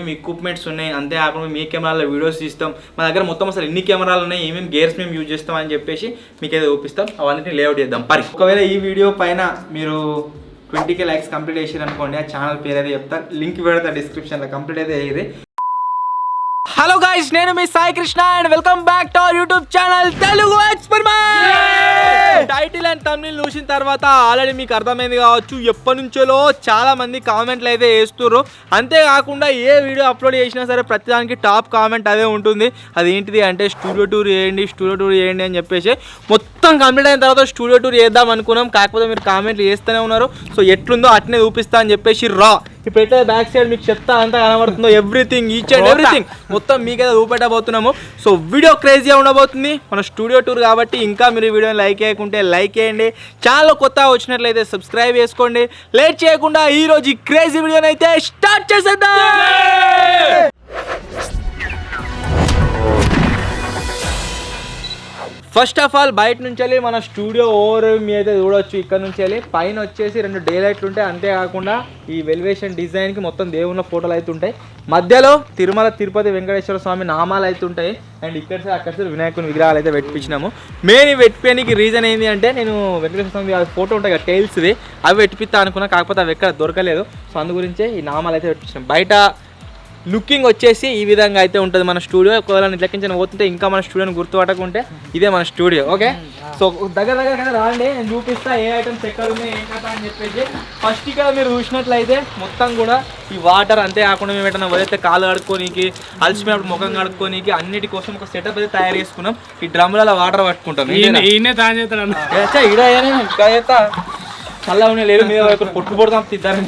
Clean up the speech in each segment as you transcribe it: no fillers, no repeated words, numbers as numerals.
ఏమేమి ఎక్విప్మెంట్స్ ఉన్నాయి, అంతే కాకుండా మీ కెమెరాలో వీడియోస్ తీస్తాం, మన దగ్గర మొత్తం అసలు ఎన్ని కెమెరాలు ఉన్నాయి, ఏమేమి గేర్స్ మేము యూజ్ చేస్తాం అని చెప్పేసి మీకు ఏదో చూపిస్తాం. అవన్నీ లేఅవుట్ చేద్దాం పరి. ఒకవేళ ఈ వీడియో పైన మీరు 20K లైక్స్ కంప్లీట్ చేసారు అనుకోండి, ఆ ఛానల్ పేరు అయితే చెప్తా, లింక్ పెడతా డిస్క్రిప్షన్లో. కంప్లీట్ అయితే అయ్యేది. హలో గైస్, నేను మీ Sai Krishna and welcome back to our YouTube channel Telugu experiment. Title and thumbnail చూసిన తర్వాత ఆల్రెడీ మీకు అర్థమైంది కావచ్చు, ఎప్పటి నుంచో చాలా మంది కామెంట్లు అయితే వేస్తున్నారు. అంతేకాకుండా ఏ వీడియో అప్లోడ్ చేసినా సరే ప్రతిదానికి టాప్ కామెంట్ అదే ఉంటుంది. అదేంటిది అంటే స్టూడియో టూర్ చేయండి అని చెప్పేసి. మొత్తం కంప్లీట్ అయిన తర్వాత స్టూడియో టూర్ చేద్దాం అనుకున్నాం, కాకపోతే మీరు కామెంట్లు చేస్తూనే ఉన్నారు. సో ఎట్లుందో అట్నే చూపిస్తా అని చెప్పేసి ఇప్పుడు ఎట్లా బ్యాక్ సైడ్ మీకు చెత్త అంతా కనబడుతుందో, ఎవ్రీథింగ్ ఈచ్ అండ్ ఎవ్రీథింగ్ మొత్తం మీకైతే చూపెట్టబోతున్నాము. సో వీడియో క్రేజీగా ఉండబోతుంది, మన స్టూడియో టూర్ కాబట్టి. ఇంకా మీరు వీడియోని లైక్ చేయకుంటే లైక్ చేయండి, ఛానల్ కొత్తగా వచ్చినట్లయితే సబ్స్క్రైబ్ చేసుకోండి. లేట్ చేయకుండా ఈ రోజు ఈ క్రేజీ వీడియోని అయితే స్టార్ట్ చేసేద్దాం. ఫస్ట్ ఆఫ్ ఆల్ బయట నుంచి వెళ్ళి మన స్టూడియో ఓవర్ మీ అయితే చూడవచ్చు. ఇక్కడ నుంచి వెళ్ళి పైన వచ్చేసి 2 డే లైట్లు ఉంటాయి. అంతేకాకుండా ఈ వెలివేషన్ డిజైన్కి మొత్తం దేవుళ్ళ ఫోటోలు అయితే ఉంటాయి. మధ్యలో తిరుమల తిరుపతి వెంకటేశ్వర స్వామి నామాలు అయితే ఉంటాయి. అండ్ ఇక్కడ సైడ్ అక్కడ సైడ్ వినాయకుని విగ్రహాలు అయితే పెట్టించినాము. మెయిన్ పెట్టడానికి రీజన్ ఏంటి అంటే, నేను వెంకటేశ్వర స్వామి ఫోటో ఉంటాయి కదా టైల్స్ది, అవి పెట్టిపిస్తా అనుకున్నా, కాకపోతే అవి ఎక్కడ దొరకలేదు. సో అందు గురించే ఈ నామాలు అయితే పెట్టించినాం. బయట లుకింగ్ వచ్చేసి ఈ విధంగా అయితే ఉంటుంది మన స్టూడియో. ఒకవేళ లెక్కించిన పోతుంటే ఇంకా మన స్టూడియోని గుర్తుపట్టకుంటే ఇదే మన స్టూడియో. ఓకే, సో దగ్గర కదా రాండి, నేను చూపిస్తా ఏ ఐటమ్స్ ఎక్కడ ఉన్నాయి ఏం కదా అని చెప్పేసి. ఫస్ట్ ఇక్కడ మీరు చూసినట్లయితే మొత్తం కూడా ఈ వాటర్, అంతేకాకుండా మేము ఎటన్నా వదిలితే కాళ్ళు కడుక్కోనికి, అలసిపోయినప్పుడు ముఖం కడుక్కోనికి, అన్నిటి కోసం ఒక సెటప్ అయితే తయారు చేసుకున్నాం. ఈ డ్రమ్లలో వాటర్ పట్టుకుంటాం. చల్ల ఉన్నాయి లేదు మీద పొట్టు పొడతాం తిద్దారని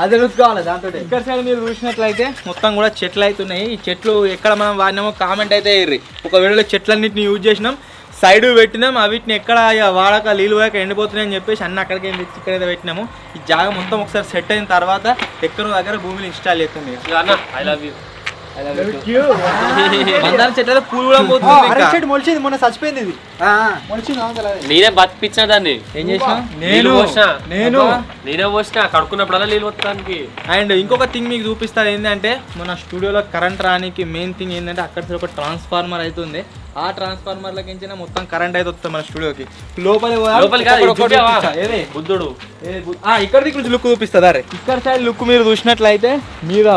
అదే రుచి కావాలి దాంతో. ఇక్కడ సైడ్ మీరు చూసినట్లయితే మొత్తం కూడా చెట్లు అయితే ఉన్నాయి. ఈ చెట్లు ఎక్కడ మనం వాడినామో కామెంట్ అయితే అయ్యి. ఒక వీడియోలో చెట్లన్నింటిని యూజ్ చేసినాం, సైడ్ పెట్టినాం. వీటిని ఎక్కడ వాడక నీళ్ళు పోయాక ఎండిపోతున్నాయని చెప్పేసి అన్ని అక్కడికి తెచ్చి ఇక్కడైతే పెట్టినాము. ఈ జాగా మొత్తం ఒకసారి సెట్ అయిన తర్వాత ఎక్కడో దగ్గర భూమిని ఇన్స్టాల్ చేస్తుంది. I love you. పూలు కూడా మొలిచింది, మొన్న చచ్చిపోయింది. నేనే బతికిచ్చిన దాన్ని. ఏం చేసిన నేనే పోసిన కడుక్కున్నప్పుడల్లా నీళ్ళు వస్తానికి. అండ్ ఇంకొక థింగ్ మీకు చూపిస్తారు ఏంటంటే, మన స్టూడియోలో కరెంట్ రానికి మెయిన్ థింగ్ ఏంటంటే, అక్కడ ఒక ట్రాన్స్ఫార్మర్ అయితే ఉంది. ఆ ట్రాన్స్ఫార్మర్ లకి మొత్తం కరెంట్ అయితే వస్తుంది మన స్టూడియోకి. బుద్ధుడు ఇక్కడ నుంచి లుక్ చూపిస్తుంది. అరే ఇక్కడ సైడ్ లుక్ మీరు చూసినట్లయితే మీద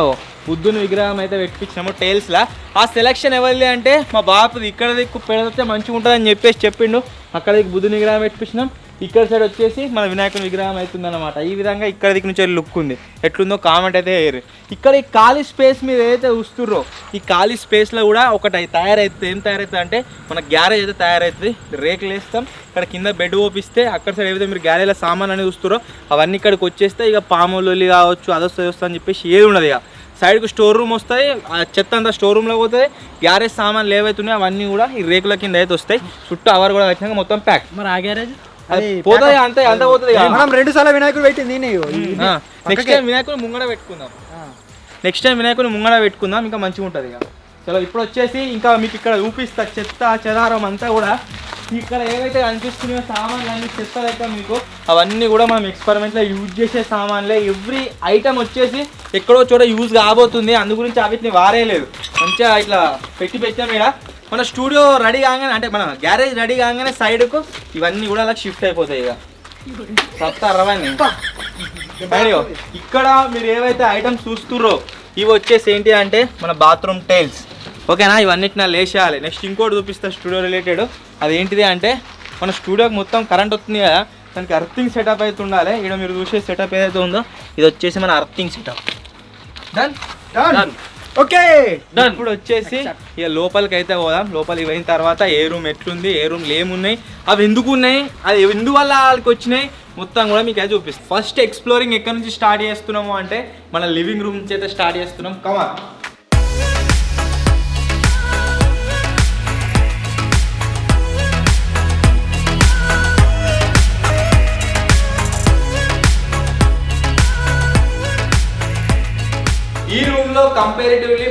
బుద్ధుని విగ్రహం అయితే పెట్టించాము టైల్స్లా. ఆ సెలక్షన్ ఎవరిది అంటే మా బాపుది. ఇక్కడ దిక్కు పెడితే మంచిగా ఉంటుందని చెప్పేసి చెప్పిండు, అక్కడ బుద్ధుని విగ్రహం పెట్టించినాం. ఇక్కడ సైడ్ వచ్చేసి మన వినాయకుని విగ్రహం అవుతుంది అనమాట. ఈ విధంగా ఇక్కడ దిక్కు నుంచి లుక్ ఉంది. ఎట్లుందో కామెంట్ అయితే వేయరు. ఇక్కడ ఈ ఖాళీ స్పేస్ మీరు ఏదైతే చూస్తుర్రో, ఈ ఖాళీ స్పేస్లో కూడా ఒకటి తయారవుతుంది. ఏం తయారవుతుంది అంటే, మన గ్యారేజ్ అయితే తయారవుతుంది. రేకులు వేస్తాం, ఇక్కడ కింద బెడ్ ఓపిస్తే అక్కడ సైడ్ ఏదైతే మీరు గ్యారేజ్లో సామాన్ అనేది చూస్తుర్రో అవన్నీ ఇక్కడికి వచ్చేస్తే ఇక పాములు కావచ్చు, అదొస్తా అని చెప్పేసి ఏది ఉండదు. ఇక సైడ్కి స్టోర్ రూమ్ వస్తాయి, ఆ చెత్త అంతా స్టోర్ రూమ్లో పోతుంది. గ్యారేజ్ సామాన్లు ఏవైతున్నాయో అవన్నీ కూడా ఈ రేకుల కింద అయితే వస్తాయి. చుట్టూ అవర్ కూడా వచ్చినాక మొత్తం ప్యాక్. మరి ఆ గ్యారేజ్ పోతుంది అంతే, అంతా పోతుంది. మనం 2 సార్లు వినాయకుడు పెట్టింది. నెక్స్ట్ టైం వినాయకుని ముంగడ పెట్టుకుందాం, ఇంకా మంచిగా ఉంటుంది. ఇక చలో ఇప్పుడు వచ్చేసి ఇంకా మీకు ఇక్కడ చూపిస్తా చెత్త చెదారం అంతా కూడా. ఇక్కడ ఏవైతే కనిపిస్తున్నాయో సామాన్లు అన్ని చెత్త లెక్క మీకు, అవన్నీ కూడా మనం ఎక్స్పెరిమెంట్లో యూజ్ చేసే సామాన్లే. ఎవ్రీ ఐటమ్ వచ్చేసి ఎక్కడో చోట యూజ్ కాబోతుంది, అందు గురించి వీటిని వారేయలేదు. మంచిగా ఇట్లా పెట్టాం. ఇక్కడ మన స్టూడియో రెడీ కాగానే, అంటే మన గ్యారేజ్ రెడీ కాగానే సైడ్కు ఇవన్నీ కూడా అలా షిఫ్ట్ అయిపోతాయి. ఇక సప్తారవన్నీ ఇక్కడ మీరు ఏవైతే ఐటమ్స్ చూస్తుర్రో ఇవి వచ్చేసి ఏంటి అంటే మన బాత్రూమ్ టైల్స్. ఓకేనా, ఇవన్నిటిని లేచేయాలి. నెక్స్ట్ ఇంకోటి చూపిస్తా స్టూడియో రిలేటెడ్. అదేంటిది అంటే, మన స్టూడియోకి మొత్తం కరెంట్ వస్తుంది కదా, దానికి అర్థింగ్ సెటప్ అయితే ఉండాలి. ఇక్కడ మీరు చూసే సెటప్ ఏదైతే ఉందో ఇది వచ్చేసి మన అర్థింగ్ సెటప్. డన్. ఓకే, ఇప్పుడు వచ్చేసి ఇక లోపలికి అయితే పోదాం. లోపలికి పోయిన తర్వాత ఏ రూమ్ ఎట్లుంది, ఏ రూమ్లు ఏమున్నాయి, అవి ఎందుకు ఉన్నాయి, అది ఎందువల్ల వాళ్ళకి వచ్చినాయి మొత్తం కూడా మీకు అయితే చూపిస్తాం. ఫస్ట్ ఎక్స్ప్లోరింగ్ ఎక్కడి నుంచి స్టార్ట్ చేస్తున్నాము అంటే, మన లివింగ్ రూమ్ నుంచి అయితే స్టార్ట్ చేస్తున్నాం. కమాన్. ఈ రూమ్ లో కంపారిటివ్లీ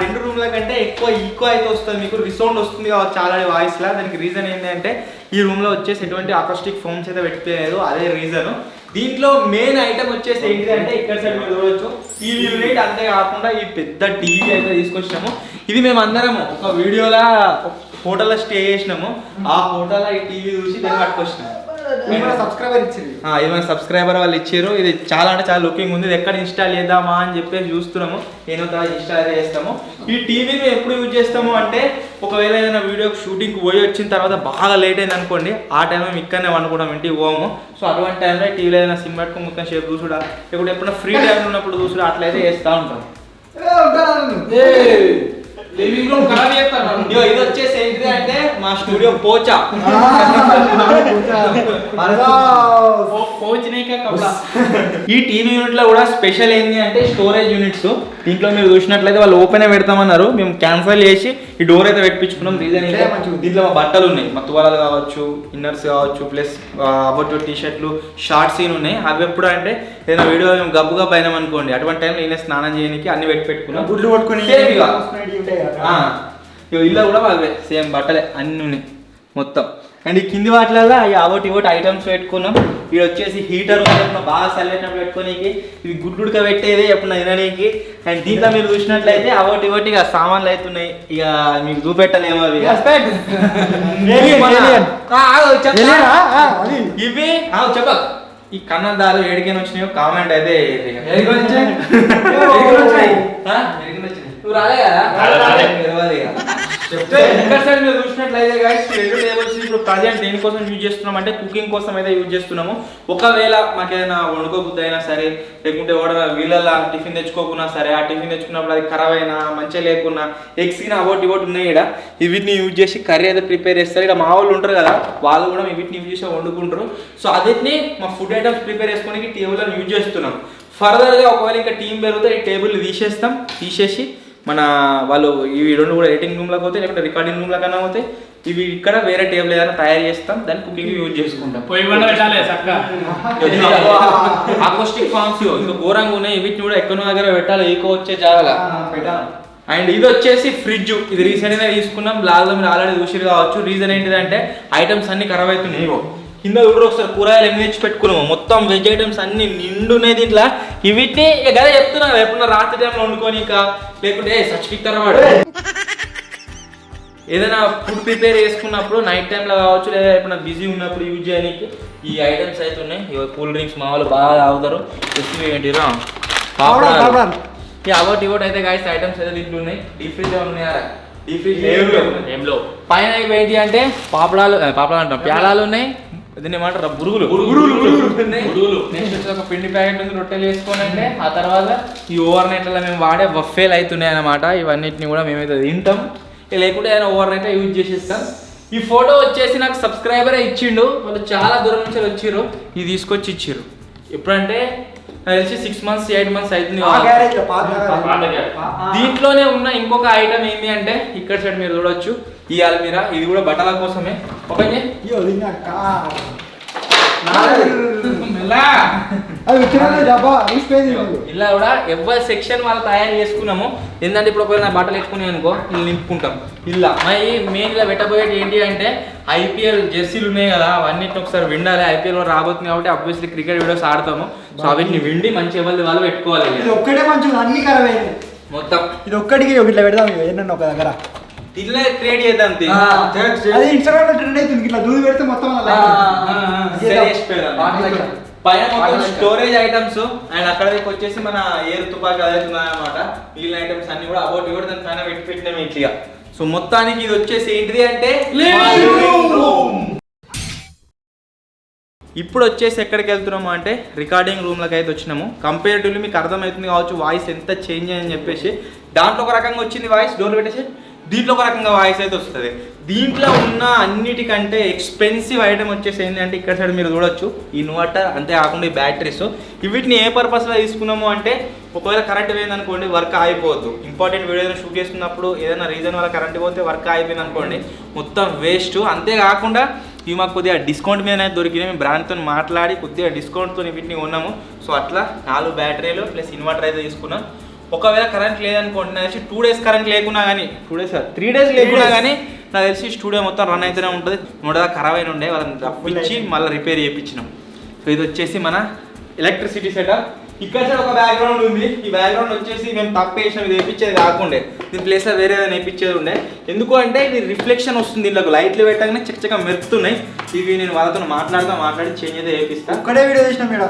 2 రూమ్ల కంటే ఎక్కువ అయితే వస్తుంది. మీకు రిసౌండ్ వస్తుంది కావచ్చు చాలా వాయిస్ లా. దానికి రీజన్ ఏంటంటే, ఈ రూమ్ లో వచ్చేసి ఎటువంటి అకాస్టిక్ ఫోన్స్ అయితే పెట్టలేదు, అదే రీజన్. దీంట్లో మెయిన్ ఐటమ్ వచ్చేసి ఏంటిది అంటే ఇక్కడ సైడ్ మీరు చూడొచ్చు టీవీ యూనిట్, అంతే కాకుండా ఈ పెద్ద టీవీ అయితే తీసుకొచ్చినాము. ఇది మేము అందరం ఒక వీడియోలో హోటల్లో స్టే చేసినాము. ఆ హోటల్లో ఈ టీవీ చూసి దాన్ని పట్టుకొచ్చినాము. సబ్స్క్రైబర్ ఇచ్చింది, ఇది మన సబ్స్క్రైబర్ వాళ్ళు ఇచ్చారు. ఇది చాలా అంటే చాలా లుకింగ్ ఉంది. ఇది ఎక్కడ ఇన్స్టాల్ చేద్దామా అని చెప్పేసి చూస్తున్నాము. నేను ఇన్స్టాల్ చేస్తాము. ఈ టీవీ మేము ఎప్పుడు యూజ్ చేస్తాము అంటే ఒకవేళ ఏదైనా వీడియో షూటింగ్కి పోయి వచ్చిన తర్వాత బాగా లేట్ అయింది అనుకోండి, ఆ టైంలో మేము ఇక్కడనే వండుకోవడం ఇంటికి పోము. సో అటువంటి టైంలో టీవీలో ఏదైనా సినిమా పెట్టుకుని మొత్తం సేపు చూసుడా, లేకపోతే ఎప్పుడైనా ఫ్రీ టైం ఉన్నప్పుడు చూసుడా అట్లయితే చేస్తూ ఉంటాం. ఇది వచ్చేసి ఏంటిది అంటే మా స్టూడియో పోచా. ఈ టీవీ యూనిట్ లో కూడా స్పెషల్ ఏంటి అంటే స్టోరేజ్ యూనిట్స్. దీంట్లో మీరు చూసినట్లయితే వాళ్ళు ఓపెన్ పెడతామన్నారు, మేము క్యాన్సిల్ చేసి ఈ డోర్ అయితే పెట్టించుకున్నాం. రీజన్ ఏంటంటే దీంట్లో మా బట్టలు ఉన్నాయి, మా తువాలు కావచ్చు, ఇన్నర్స్ కావచ్చు, ప్లస్ అబౌట్ టీ షర్ట్లు, షార్ట్స్ ఉన్నాయి. అవి ఎప్పుడు అంటే ఏదైనా వీడియో మేము గబ్బుగా పైన అనుకోండి, అటువంటి టైంలో నేనే స్నానం చేయడానికి అన్ని పెట్టుకున్నాం. గుడ్లు పట్టుకుని ఇల్లు కూడా వాళ్ళే సేమ్ బట్టలే అన్ని ఉన్నాయి మొత్తం. అండ్ ఈ కింది వాటిలలో అవోటి ఇవోటి ఐటమ్స్ పెట్టుకున్నాం. ఇది వచ్చేసి హీటర్ బాగా చల్లేటప్పుడు పెట్టుకోనికి, ఇవి గుడ్డుడక పెట్టేది ఎప్పుడు తినడానికి. అండ్ దీంట్లో మీరు చూసినట్లయితే అవోటి ఇవోటి ఇక సామాన్లు అవుతున్నాయి, ఇక మీకు చూపెట్టలేమో అవి. ఇవి చెప్ప ఈ కన్నదాలు ఏడికైనా వచ్చినాయో కామెంట్ అయితే నువ్వు రాలే కదా. ఇక్కడ సైడ్ మీరు చూసినట్లయితే గైస్ రెండు టేబుల్స్ ఇప్పుడు ప్రజెంట్ దేనికోసం యూజ్ చేస్తున్నాం అంటే కుకింగ్ కోసం అయితే యూజ్ చేస్తున్నాము. ఒకవేళ మాకు ఏదైనా వండుకోబుద్ది అయినా సరే, లేకుంటే ఎవడైనా వీళ్ళ టిఫిన్ తెచ్చుకోకున్నా సరే, ఆ టిఫిన్ తెచ్చుకున్నప్పుడు అది ఖరాబ్ అయినా మంచిగా లేకున్నా ఎగ్స్ అవోటి ఇవోటి ఉన్నాయి ఇక్కడ, వీటిని యూజ్ చేసి కర్రీ అయితే ప్రిపేర్ చేస్తారు. ఇక్కడ మా వాళ్ళు ఉంటారు కదా, వాళ్ళు కూడా వీటిని యూజ్ చేసి వండుకుంటారు. సో అదిని మా ఫుడ్ ఐటమ్స్ ప్రిపేర్ చేసుకోవడానికి టేబుల్ యూజ్ చేస్తున్నాం. ఫర్దర్గా ఒకవేళ ఇంకా టీం పెరిగితే ఈ టేబుల్ తీసేసి మన వాళ్ళు ఇవి రెండు కూడా ఎడిటింగ్ రూమ్లోకి పోతే, లేకపోతే రికార్డింగ్ రూమ్లో కన్నా పోతే ఇవి ఇక్కడ వేరే టేబుల్ ఏదైనా తయారు చేస్తాం, దాన్ని కుకింగ్ యూజ్ చేసుకుంటాం. అకోస్టిక్ ఫార్మ్స్ ఇంకా ఘోరంగా ఉన్నాయి, వీటిని కూడా ఎక్కడో దగ్గర పెట్టాలి, ఈకో వచ్చే జాగా పెట్టాలి. అండ్ ఇది వచ్చేసి ఫ్రిడ్జ్. ఇది రీసెంట్గా తీసుకున్నాం, బ్లాగ్లో మీరు ఆల్రెడీ చూసిరు కావచ్చు. రీజన్ ఏంటిదంటే ఐటమ్స్ అన్ని ఖరాబ్ అవుతున్నాయి. కింద కూడా ఒకసారి కూరగాయలు ఎన్ని తెచ్చి పెట్టుకున్నాము, మొత్తం వెజ్ ఐటమ్స్ అన్ని నిండున్నాయి దీంట్లో. వీటిని కదా చెప్తున్నా ఎప్పుడన్నా రాత్రి టైంలో వండుకొని ఇంకా లేకుంటే సచ్చిపిస్తారా వాడు ఏదైనా ఫుడ్ ప్రిపేర్ చేసుకున్నప్పుడు నైట్ టైంలో కావచ్చు, లేదా ఎప్పుడైనా బిజీ ఉన్నప్పుడు యూజ్ చేయడానికి ఈ ఐటమ్స్ అయితే ఉన్నాయి. కూల్ డ్రింక్స్ మా వాళ్ళు బాగా తాగుతారు. ఏంటిరా అవోటి ఇవోటి అయితే గాయస్ ఐటమ్స్ అయితే దీంట్లో ఉన్నాయి. డీప్ ఫ్రిడ్జ్ ఉన్నాయా? డీప్ ఫ్రిడ్జ్ ఏంలో పైన ఏంటి అంటే పాపడాలు అంటాం, ప్యాలాలు ఉన్నాయి. దీన్ని ఏమంటారు బురుగులు. నెక్స్ట్ ఒక పిండి ప్యాకెట్ ఉంది, రొట్టెలు వేసుకోని అంటే. ఆ తర్వాత ఈ ఓవర్ నైట్లో మేము వాడే బఫేలు అవుతున్నాయి అన్నమాట. ఇవన్నిటిని కూడా మేమైతే తింటాం, లేకుంటే ఏదైనా ఓవర్ నైట్ యూజ్ చేసేస్తాం. ఈ ఫోటో వచ్చేసి నాకు సబ్స్క్రైబరే ఇచ్చిండు, వాళ్ళు చాలా దూరం నుంచి వచ్చిర్రు, ఇది తీసుకొచ్చి ఇచ్చిర్రు. ఎప్పుడంటే నాకు తెలిసి 6 months 8 months అవుతుంది. దీంట్లోనే ఉన్న ఇంకొక ఐటమ్ ఏంటి అంటే ఇక్కడ సైడ్ మీరు చూడొచ్చు, ఈ అల్మీరా. ఇది కూడా బట్టల కోసమే. ఓపెన్ ఇలా కూడా ఎవరి సెక్షన్ వాళ్ళు తయారు చేసుకున్నాము. ఏంటంటే ఇప్పుడు ఒకవేళ బట్టలు వేసుకుని అనుకో ఇలా నింపుకుంటాం. ఇలా మరి మెయిన్ ఇలా పెట్టబోయేది ఏంటి అంటే ఐపీఎల్ జెర్సీలు ఉన్నాయి కదా, అవన్నిటిని ఒకసారి విండాలి. ఐపీఎల్ రాబోతుంది కాబట్టి అబ్వియస్లీ క్రికెట్ వీడియోస్ ఆడతాము. సో వీటిని విండి మంచి ఎవరి వాళ్ళు పెట్టుకోవాలి. ఇది ఒక్కటే మంచిగా అన్ని ఖరాబ్ అయింది మొత్తం. ఇది ఒక్కడికి ఇట్లా పెడదాం ఏంటంటే ఒక దగ్గర ఇట్లా క్రియేట్ చేద్దాం. అది ఇన్స్టాగ్రామ్ లో ట్రెండ్ అవుతుంది, ఇట్లా దూది పెడితే మొత్తం పైన మొత్తం స్టోరేజ్ ఐటమ్స్. అండ్ అక్కడ వచ్చేసి మన ఏరు తుపాకి అదవుతున్నాయి అనమాట. మిగిలిన ఐటమ్స్ అన్ని కూడా అబౌట్ ఇవ్వడం దాని పైన పెట్టినాం ఇట్లా. సో మొత్తానికి ఇది వచ్చేసి ఏంటిది అంటే ఇప్పుడు వచ్చేసి ఎక్కడికి వెళ్తున్నాము అంటే రికార్డింగ్ రూమ్లోకి అయితే వచ్చినాము. కంపేరిటివ్లీ మీకు అర్థమవుతుంది కావచ్చు వాయిస్ ఎంత చేంజ్ అని చెప్పేసి. దాంట్లో ఒక రకంగా వచ్చింది వాయిస్, డోర్ పెట్టేసి దీంట్లో ఒక రకంగా వాయిస్ అయితే వస్తుంది. దీంట్లో ఉన్న అన్నిటికంటే ఎక్స్పెన్సివ్ ఐటమ్ వచ్చేసి ఏంటంటే ఇక్కడ సైడ్ మీరు చూడొచ్చు ఇన్వర్టర్, అంతేకాకుండా ఈ బ్యాటరీస్. వీటిని ఏ పర్పస్లో తీసుకున్నాము అంటే ఒకవేళ కరెంట్ పోయిందనుకోండి వర్క్ ఆగిపోవద్దు. ఇంపార్టెంట్ వీడియో ఏదైనా షూట్ చేస్తున్నప్పుడు ఏదైనా రీజన్ వల్ల కరెంట్ పోతే వర్క్ అయిపోయింది అనుకోండి మొత్తం వేస్ట్. అంతేకాకుండా ఇవి మాకు కొద్దిగా డిస్కౌంట్ మీద అయితే దొరికినాయి. మేము బ్రాండ్తో మాట్లాడి కొద్దిగా డిస్కౌంట్తో వీటిని కొన్నాము. సో అట్లా 4 బ్యాటరీలు ప్లస్ ఇన్వర్టర్ అయితే తీసుకున్నాం. ఒకవేళ కరెంట్ లేదనుకోండి నాకు తెలిసి 2 days కరెంట్ లేకున్నా కానీ 3 days లేకున్నా కానీ నాకు తెలిసి స్టూడియో మొత్తం రన్ అయితేనే ఉంటుంది. నోడదా ఖరాబ్ అయిన ఉండే వాళ్ళని తప్పించి మళ్ళీ రిపేర్ చేయించినాం. సో ఇది వచ్చేసి మన ఎలక్ట్రిసిటీ సెటప్. ఇక్కడ సైడ్ ఒక బ్యాక్గ్రౌండ్ ఉంది. ఈ బ్యాక్గ్రౌండ్ వచ్చేసి మేము తప్పు వేసినాం, ఇది వేయించేది కాకుండే, దీని ప్లేస్లో వేరే ఏదైనా వేయించేది ఉండే. ఎందుకు అంటే ఇది రిఫ్లెక్షన్ వస్తుంది, దీంట్లో లైట్లు పెట్టగానే చక్కగా మెరుపుతున్నాయి. ఇవి నేను వాళ్ళతో మాట్లాడి చేంజ్ అయితే వేపిస్తాను. ఒక్కడే వీడియో చేసినాం ఇక్కడ.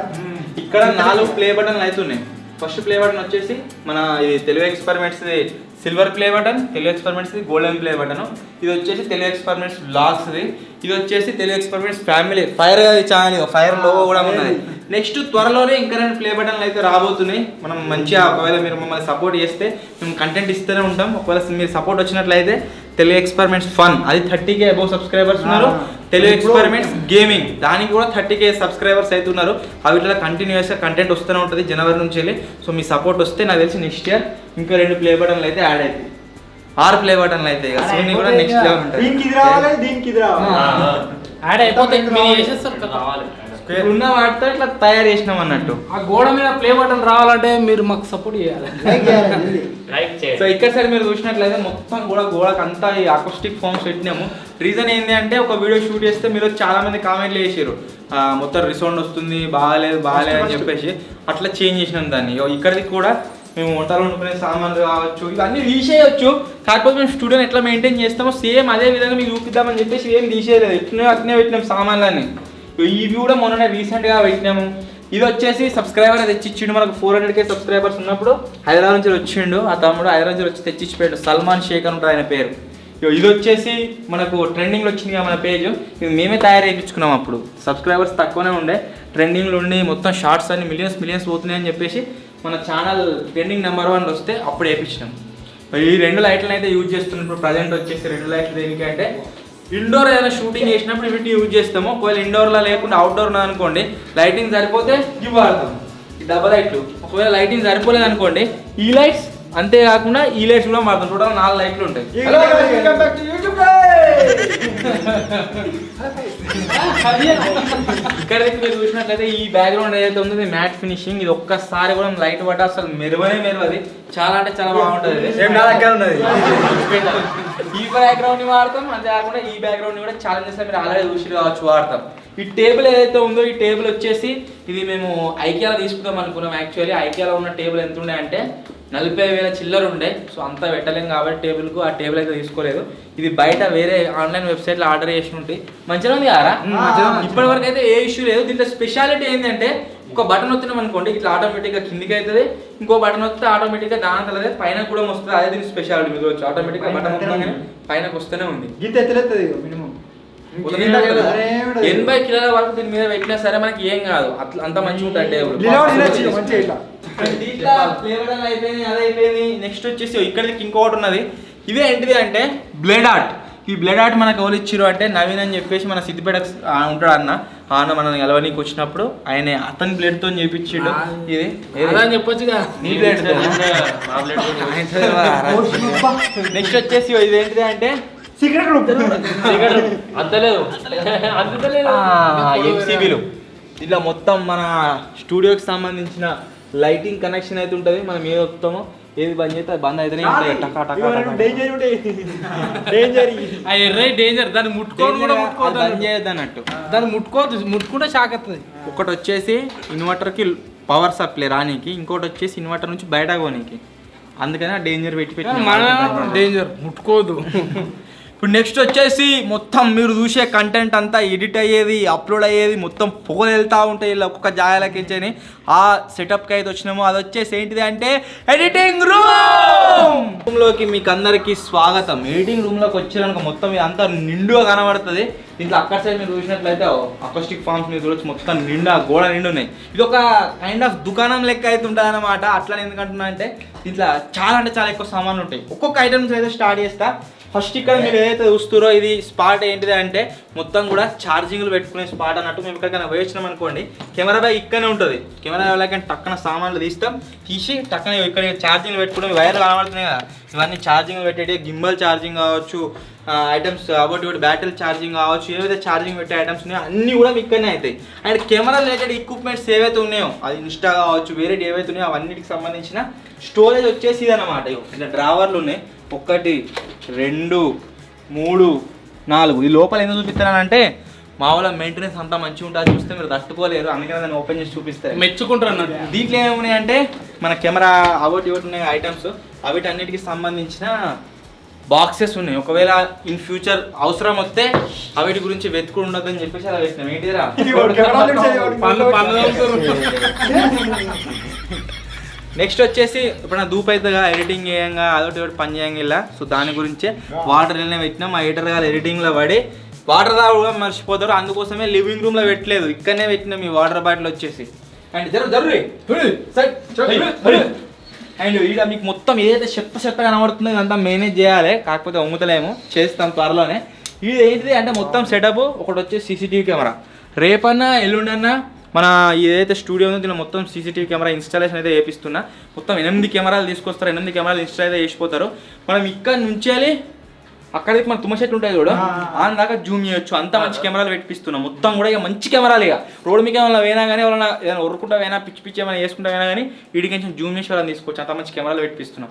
ఇక్కడ 4 ప్లే బటన్లు అయితే ఉన్నాయి. ఫస్ట్ ప్లే బటన్ వచ్చేసి మన ఇది Telugu experiments silver play button, Telugu experiments golden play button. ఇది వచ్చేసి తెలుగు ఎక్స్పెరిమెంట్స్ బ్లాగ్స్ది. ఇది వచ్చేసి Telugu experiments family fire channel, fire logo కూడా ఉన్నది. నెక్స్ట్ త్వరలోనే ఇంకా 2 ప్లే బటన్లు అయితే రాబోతున్నాయి. మనం మంచిగా ఒకవేళ మీరు మమ్మల్ని సపోర్ట్ చేస్తే మేము కంటెంట్ ఇస్తూనే ఉంటాం. ఒకవేళ మీరు సపోర్ట్ వచ్చినట్లయితే తెలుగు ఎక్స్పెరిమెంట్స్ ఫన్, అది 30K అబౌవ్ సబ్స్క్రైబర్స్ ఉన్నారు. తెలుగు ఎక్స్పెరిమెంట్స్ గేమింగ్, దానికి కూడా 30K సబ్స్క్రైబర్స్ అయితే ఉన్నారు. అవిట్లో కంటిన్యూస్గా కంటెంట్ వస్తూనే ఉంటుంది జనవరి నుంచి వెళ్ళి. సో మీ సపోర్ట్ వస్తే నాకు తెలిసి నెక్స్ట్ ఇయర్ ఇంకా 2 ప్లే బటన్లు అయితే యాడ్ అవుతాయి. 6 ప్లే బటన్లు అయితే సోనీ కూడా నెక్స్ట్ లెవెల్ ఉంటుంది. దీనికి ఇది రావాలి, దీనికి ఇది రావాలి. యాడ్ అయిపోతే మీరు చేసేస్తారు కదా. ఉన్న వాటితో ఇట్లా తయారు చేసినాం అన్నట్టు. ఆ గోడ మీద ప్లే బటన్ రావాలంటే మీరు మాకు సపోర్ట్ చేయాలి. లైక్ సో చేయండి. ఇక్కడ సైడ్ మీరు చూసినట్లయితే మొత్తం కూడా గోడకు అంతా ఈ అకోస్టిక్ ఫామ్స్ పెట్టినాము. రీజన్ ఏంటి అంటే ఒక వీడియో షూట్ చేస్తే మీరు చాలా మంది కామెంట్లు చేసారు, మొత్తం రిసౌండ్ వస్తుంది, బాగాలేదు అని చెప్పేసి అట్లా చేంజ్ చేసినాం దాన్ని. ఇక్కడికి కూడా మేము వంటలు వండుకునే సామాన్లు కావచ్చు, ఇవన్నీ తీసేయచ్చు. కాకపోతే మేము స్టూడియోని ఎట్లా మెయింటైన్ చేస్తామో సేమ్ అదే విధంగా మీకు చూపిద్దామని చెప్పేసి ఏం తీసేయలేదు, ఎట్లనే అట్లనే పెట్టినాం సామాన్లన్నీ. ఇవి కూడా మొన్ననే రీసెంట్గా పెట్టినాము. ఇది వచ్చేసి సబ్స్క్రైబర్ తెచ్చిచ్చిండు మనకు. 400K సబ్స్క్రైబర్స్ ఉన్నప్పుడు హైదరాబాద్ నుంచి వచ్చిండు ఆ తమ్ముడు. హైదరాబాద్ నుంచి వచ్చి తెచ్చిచ్చిపోయాడు. సల్మాన్ షేక్ అని ఉంటుంది ఆయన పేరు. ఇది వచ్చేసి మనకు ట్రెండింగ్లో వచ్చింది కదా మన పేజ్, ఇది మేమే తయారు చేయించుకున్నాం. అప్పుడు సబ్స్క్రైబర్స్ తక్కువనే ఉండే, ట్రెండింగ్లో ఉండి మొత్తం షార్ట్స్ అన్ని మిలియన్స్ పోతున్నాయని చెప్పేసి మన ఛానల్ ట్రెండింగ్ నెంబర్ 1 వస్తే అప్పుడు వేయించినాం. ఈ 2 లైట్లను అయితే యూజ్ చేస్తున్నాం. ఇప్పుడు ప్రజెంట్ వచ్చేసి 2 లైట్లు దేనికంటే ఇండోర్ ఏదైనా షూటింగ్ చేసినప్పుడు వీటిని యూజ్ చేస్తాము. ఒకవేళ ఇండోర్లో లేకుండా అవుట్డోర్ అనుకోండి, లైటింగ్ సరిపోతే ఇవి వాడతాం, ఈ డబల్ లైట్లు. ఒకవేళ లైటింగ్ సరిపోలేదు అనుకోండి ఈ లైట్స్, అంతేకాకుండా ఈ లైట్స్ కూడా వాడతాం. టోటల్ 4 లైట్లు ఉంటాయి. ఇక్కడ మీరు చూసినట్లయితే ఈ బ్యాక్గ్రౌండ్ ఏదైతే ఉందో ఇది మ్యాట్ ఫినిషింగ్. ఇది ఒక్కసారి కూడా లైట్ పడ్డ అసలు మెరువది, చాలా అంటే చాలా బాగుంటుంది. ఈ బ్యాక్గ్రౌండ్ ని వాడతాం, అంతేకాకుండా ఈ బ్యాక్గ్రౌండ్ ని కూడా ఛాలెంజెస్ మీరు ఆల్రెడీ చూసి కావచ్చు వాడతాం. ఈ టేబుల్ ఏదైతే ఉందో ఈ టేబుల్ వచ్చేసి ఇది మేము ఐకియాలో తీసుకుందాం అనుకున్నాం. యాక్చువల్లీ ఐకియాలో ఉన్న టేబుల్ ఎంత ఉండే అంటే 40,000 చిల్లర ఉండే. సో అంతా పెట్టలేం కాబట్టి టేబుల్కు ఆ టేబుల్ అయితే తీసుకోలేదు. ఇది బయట వేరే ఆన్లైన్ వెబ్సైట్లో ఆర్డర్ చేసి ఉంటే మంచిగా ఉంది కదా. ఇప్పటి వరకు అయితే ఏ ఇష్యూ లేదు. దీంట్లో స్పెషాలిటీ ఏంటంటే ఒక బటన్ వచ్చినాం అనుకోండి ఇట్లా ఆటోమేటిక్గా కిందికి అవుతుంది, ఇంకో బటన్ వస్తే ఆటోమేటిక్గా దాని తలదే పైన కూడా వస్తుంది. అదే దీనికి స్పెషాలిటీ. మీకు వచ్చి ఆటోమేటిక్గా బటన్ వస్తుందని పైనకి వస్తూనే ఉంది. గీత ఎత్తలేదు మినిమం 80 కిలోల వరకు దీని మీద పెట్టినా సరే మనకి ఏం కాదు, అట్లా అంత మంచిగా ఉంటుంది టేబుల్. అయిపోయింది. నెక్స్ట్ వచ్చేసి ఇక్కడికి ఇంకొకటి ఉన్నది. ఇదే ఏంటిది అంటే బ్లేడ్ ఆర్ట్. ఈ బ్లేడ్ ఆర్ట్ మనకు ఎవరు ఇచ్చారు అంటే నవీన్ అని చెప్పేసి మన సిద్దిపేట ఉంటాడు అన్న మనం ఎలవనీకి వచ్చినప్పుడు ఆయన అతని బ్లేడ్ తో చేపించాడు. ఇది చెప్పొచ్చుగా నీ బ్లేడ్. నెక్స్ట్ వచ్చేసి ఇది ఏంటిది అంటే సీక్రెట్ రూమ్. అంతలేదు ఎంసీబీలు. ఇట్లా మొత్తం మన స్టూడియోకి సంబంధించిన లైటింగ్ కనెక్షన్ అయితే ఉంటుంది. మనం ఏది వస్తామో ఏది బంద్ చేస్తే బంద్ అయితేనే ఉంటాయి. డేంజర్ దాన్ని ముట్టుకోవద్దు బంద్ చేయొద్దు అన్నట్టు. దాన్ని ముట్టుకోవద్దు, ముట్టుకుంటే షాక్ అవుతుంది. ఒకటి వచ్చేసి ఇన్వర్టర్కి పవర్ సప్లై రానికి, ఇంకోటి వచ్చేసి ఇన్వర్టర్ నుంచి బయట పోనీకి. అందుకని ఆ డేంజర్ పెట్టి డేంజర్ ముట్టుకోవద్దు. ఇప్పుడు నెక్స్ట్ వచ్చేసి మొత్తం మీరు చూసే కంటెంట్ అంతా ఎడిట్ అయ్యేది, అప్లోడ్ అయ్యేది మొత్తం పొగలు వెళ్తూ ఉంటాయి ఇలా ఒక్కొక్క జాగాలకించని. ఆ సెటప్కి అయితే వచ్చినాము. అది వచ్చేసి ఏంటిది అంటే ఎడిటింగ్ రూమ్లోకి మీకు అందరికీ స్వాగతం. ఎడిటింగ్ రూమ్లోకి వచ్చారనుకో మొత్తం ఇదంతా నిండుగా కనబడుతుంది. దీంట్లో అక్కడ సైడ్ మీరు చూసినట్లయితే అకోస్టిక్ ఫామ్స్ మీరు చూడొచ్చు, మొత్తం నిండా గోడ నిండు ఉన్నాయి. ఇది ఒక కైండ్ ఆఫ్ దుకాణం లెక్క అయితే ఉంటుంది అనమాట. అట్లా ఎందుకంటున్నా అంటే దీంట్లో చాలా అంటే చాలా ఎక్కువ సామాన్లు ఉంటాయి. ఒక్కొక్క ఐటమ్స్ అయితే స్టార్ట్ చేస్తా. ఫస్ట్ ఇక్కడ మీరు ఏదైతే చూస్తారో ఇది స్పాట్ ఏంటిది అంటే మొత్తం కూడా ఛార్జింగ్లు పెట్టుకునే స్పాట్ అన్నట్టు. మేము ఎక్కడికైనా వేయించినాం అనుకోండి కెమెరా బ్యాగ్ ఇక్కడనే ఉంటుంది. కెమెరా బ్యాగ్ టక్కన సామాన్లు తీసి టక్కన ఇక్కడ ఛార్జింగ్లు పెట్టుకునే వైర్లు కనబడుతున్నాయి కదా, ఇవన్నీ ఛార్జింగ్లు పెట్టేటి. గింబల్ ఛార్జింగ్ కావచ్చు, ఐటమ్స్ అబౌట్ బ్యాటరీ ఛార్జింగ్ కావచ్చు, ఏవైతే ఛార్జింగ్ పెట్టే ఐటమ్స్ ఉన్నాయో అన్నీ కూడా ఇక్కడనే అవుతాయి. అండ్ కెమెరా రిలేటెడ్ ఎక్విప్మెంట్స్ ఏవైతే ఉన్నాయో అది ఇన్స్టా కావచ్చు, వేరే ఏవైతే ఉన్నాయో అవన్నిటికి సంబంధించిన స్టోరేజ్ వచ్చేసి ఇది అనమాట. ఇట్లా డ్రావర్లు ఉన్నాయి, 1 2 3 4. ఈ లోపల ఎందుకు చూపిస్తున్నానంటే మా వాళ్ళ మెయింటెనెన్స్ అంతా మంచిగా ఉంటుంది చూస్తే మీరు తట్టుకోలేరు, అందుకని దాన్ని ఓపెన్ చేసి చూపిస్తారు. మెచ్చుకుంటారు అన్నట్టు. దీంట్లో ఏమున్నాయంటే మన కెమెరా అవటి ఇవటి ఉన్నాయి ఐటమ్స్, అన్నిటికి సంబంధించిన బాక్సెస్ ఉన్నాయి. ఒకవేళ ఇన్ ఫ్యూచర్ అవసరం వస్తే అవిటి గురించి వెతుకుడు ఉండదని చెప్పేసి అలా పెట్టినాం. ఏంటిరా నెక్స్ట్ వచ్చేసి ఇప్పుడు నా దూపు అవుతుందిగా ఎడిటింగ్ చేయంగా అదొకటి ఒకటి పని చేయంగా ఇలా. సో దాని గురించే వాటర్ వెళ్ళిన పెట్టినాం. మా ఎడిటర్ గారు ఎడిటింగ్లో పడి వాటర్ తాగ మర్చిపోతారు, అందుకోసమే లివింగ్ రూమ్లో పెట్టలేదు, ఇక్కడనే పెట్టినాం ఈ వాటర్ బాటిల్ వచ్చేసి. అండ్ జరుగు అండ్ ఈడ మీకు మొత్తం ఏదైతే చెత్త కనబడుతుందో ఇదంతా మేనేజ్ చేయాలి, కాకపోతే అమ్ముతలేము, చేస్తాం త్వరలోనే. ఇది ఏంటిది అంటే మొత్తం సెటప్ ఒకటి వచ్చేసి సీసీటీవీ కెమెరా. రేపన్నా ఎల్లుండన్నా మన ఏదైతే స్టూడియో ఉందో దీనిలో మొత్తం సీసీటీవీ కెమెరా ఇన్స్టాలేషన్ అయితే చేపిస్తున్నా. మొత్తం 8 కెమెరాలు తీసుకొస్తారు, 8 కెమెరాలు ఇన్స్టాల్ అయితే చేసిపోతారు. మనం ఇక్కడ నుంచి అక్కడికి మన తుమ్మ చెట్లు ఉంటాయి కూడా ఆన్ దాకా జూమ్ చేయొచ్చు, అంత మంచి కెమెరాలు పెట్టిస్తున్నాం. మొత్తం కూడా ఇక మంచి కెమెరాలు, ఇక రోడ్ మీకు ఏమైనా పోయినా కానీ ఎవరైనా ఏదైనా ఉరుకుంటా పోయినా పిచ్చి ఏమైనా వేసుకుంటా పోయినా కానీ వీడికి కొంచెం జూమ్ చేసి వాళ్ళని తీసుకోవచ్చు, అంత మంచి కెమెరాలు పెట్టిస్తున్నాం.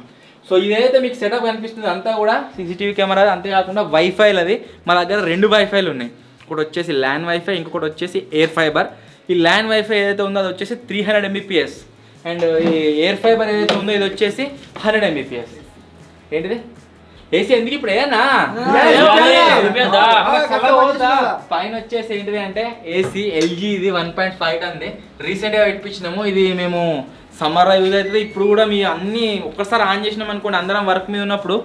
సో ఇదైతే మీకు సెటప్ కనిపిస్తుంది అంతా కూడా సీసీటీవీ కెమెరా. అంతేకాకుండా వైఫైలు అది మా దగ్గర 2 వైఫైలు ఉన్నాయి. ఒకటి వచ్చేసి ల్యాన్ వైఫై, ఇంకొకటి వచ్చేసి ఎయిర్ ఫైబర్. ఈ ల్యాన్ వైఫై ఏదైతే ఉందో అది వచ్చేసి 300 Mbps అండ్ ఈ ఎయిర్ ఫైబర్ ఏదైతే ఉందో ఇది వచ్చేసి 100 Mbps. ఏంటిది ఏసీ ఎందుకు ఇప్పుడు ఏనా పైన వచ్చేసి ఏంటిది అంటే ఏసీ ఎల్జీ ఇది 1.5 టన్ రీసెంట్గా పెట్టించినాము. ఇది మేము సమ్మర్ యూజ్ అవుతుంది. ఇప్పుడు కూడా మీ అన్ని ఒక్కసారి ఆన్ చేసినాం అనుకోండి, అందరం వర్క్ మీద ఉన్నప్పుడు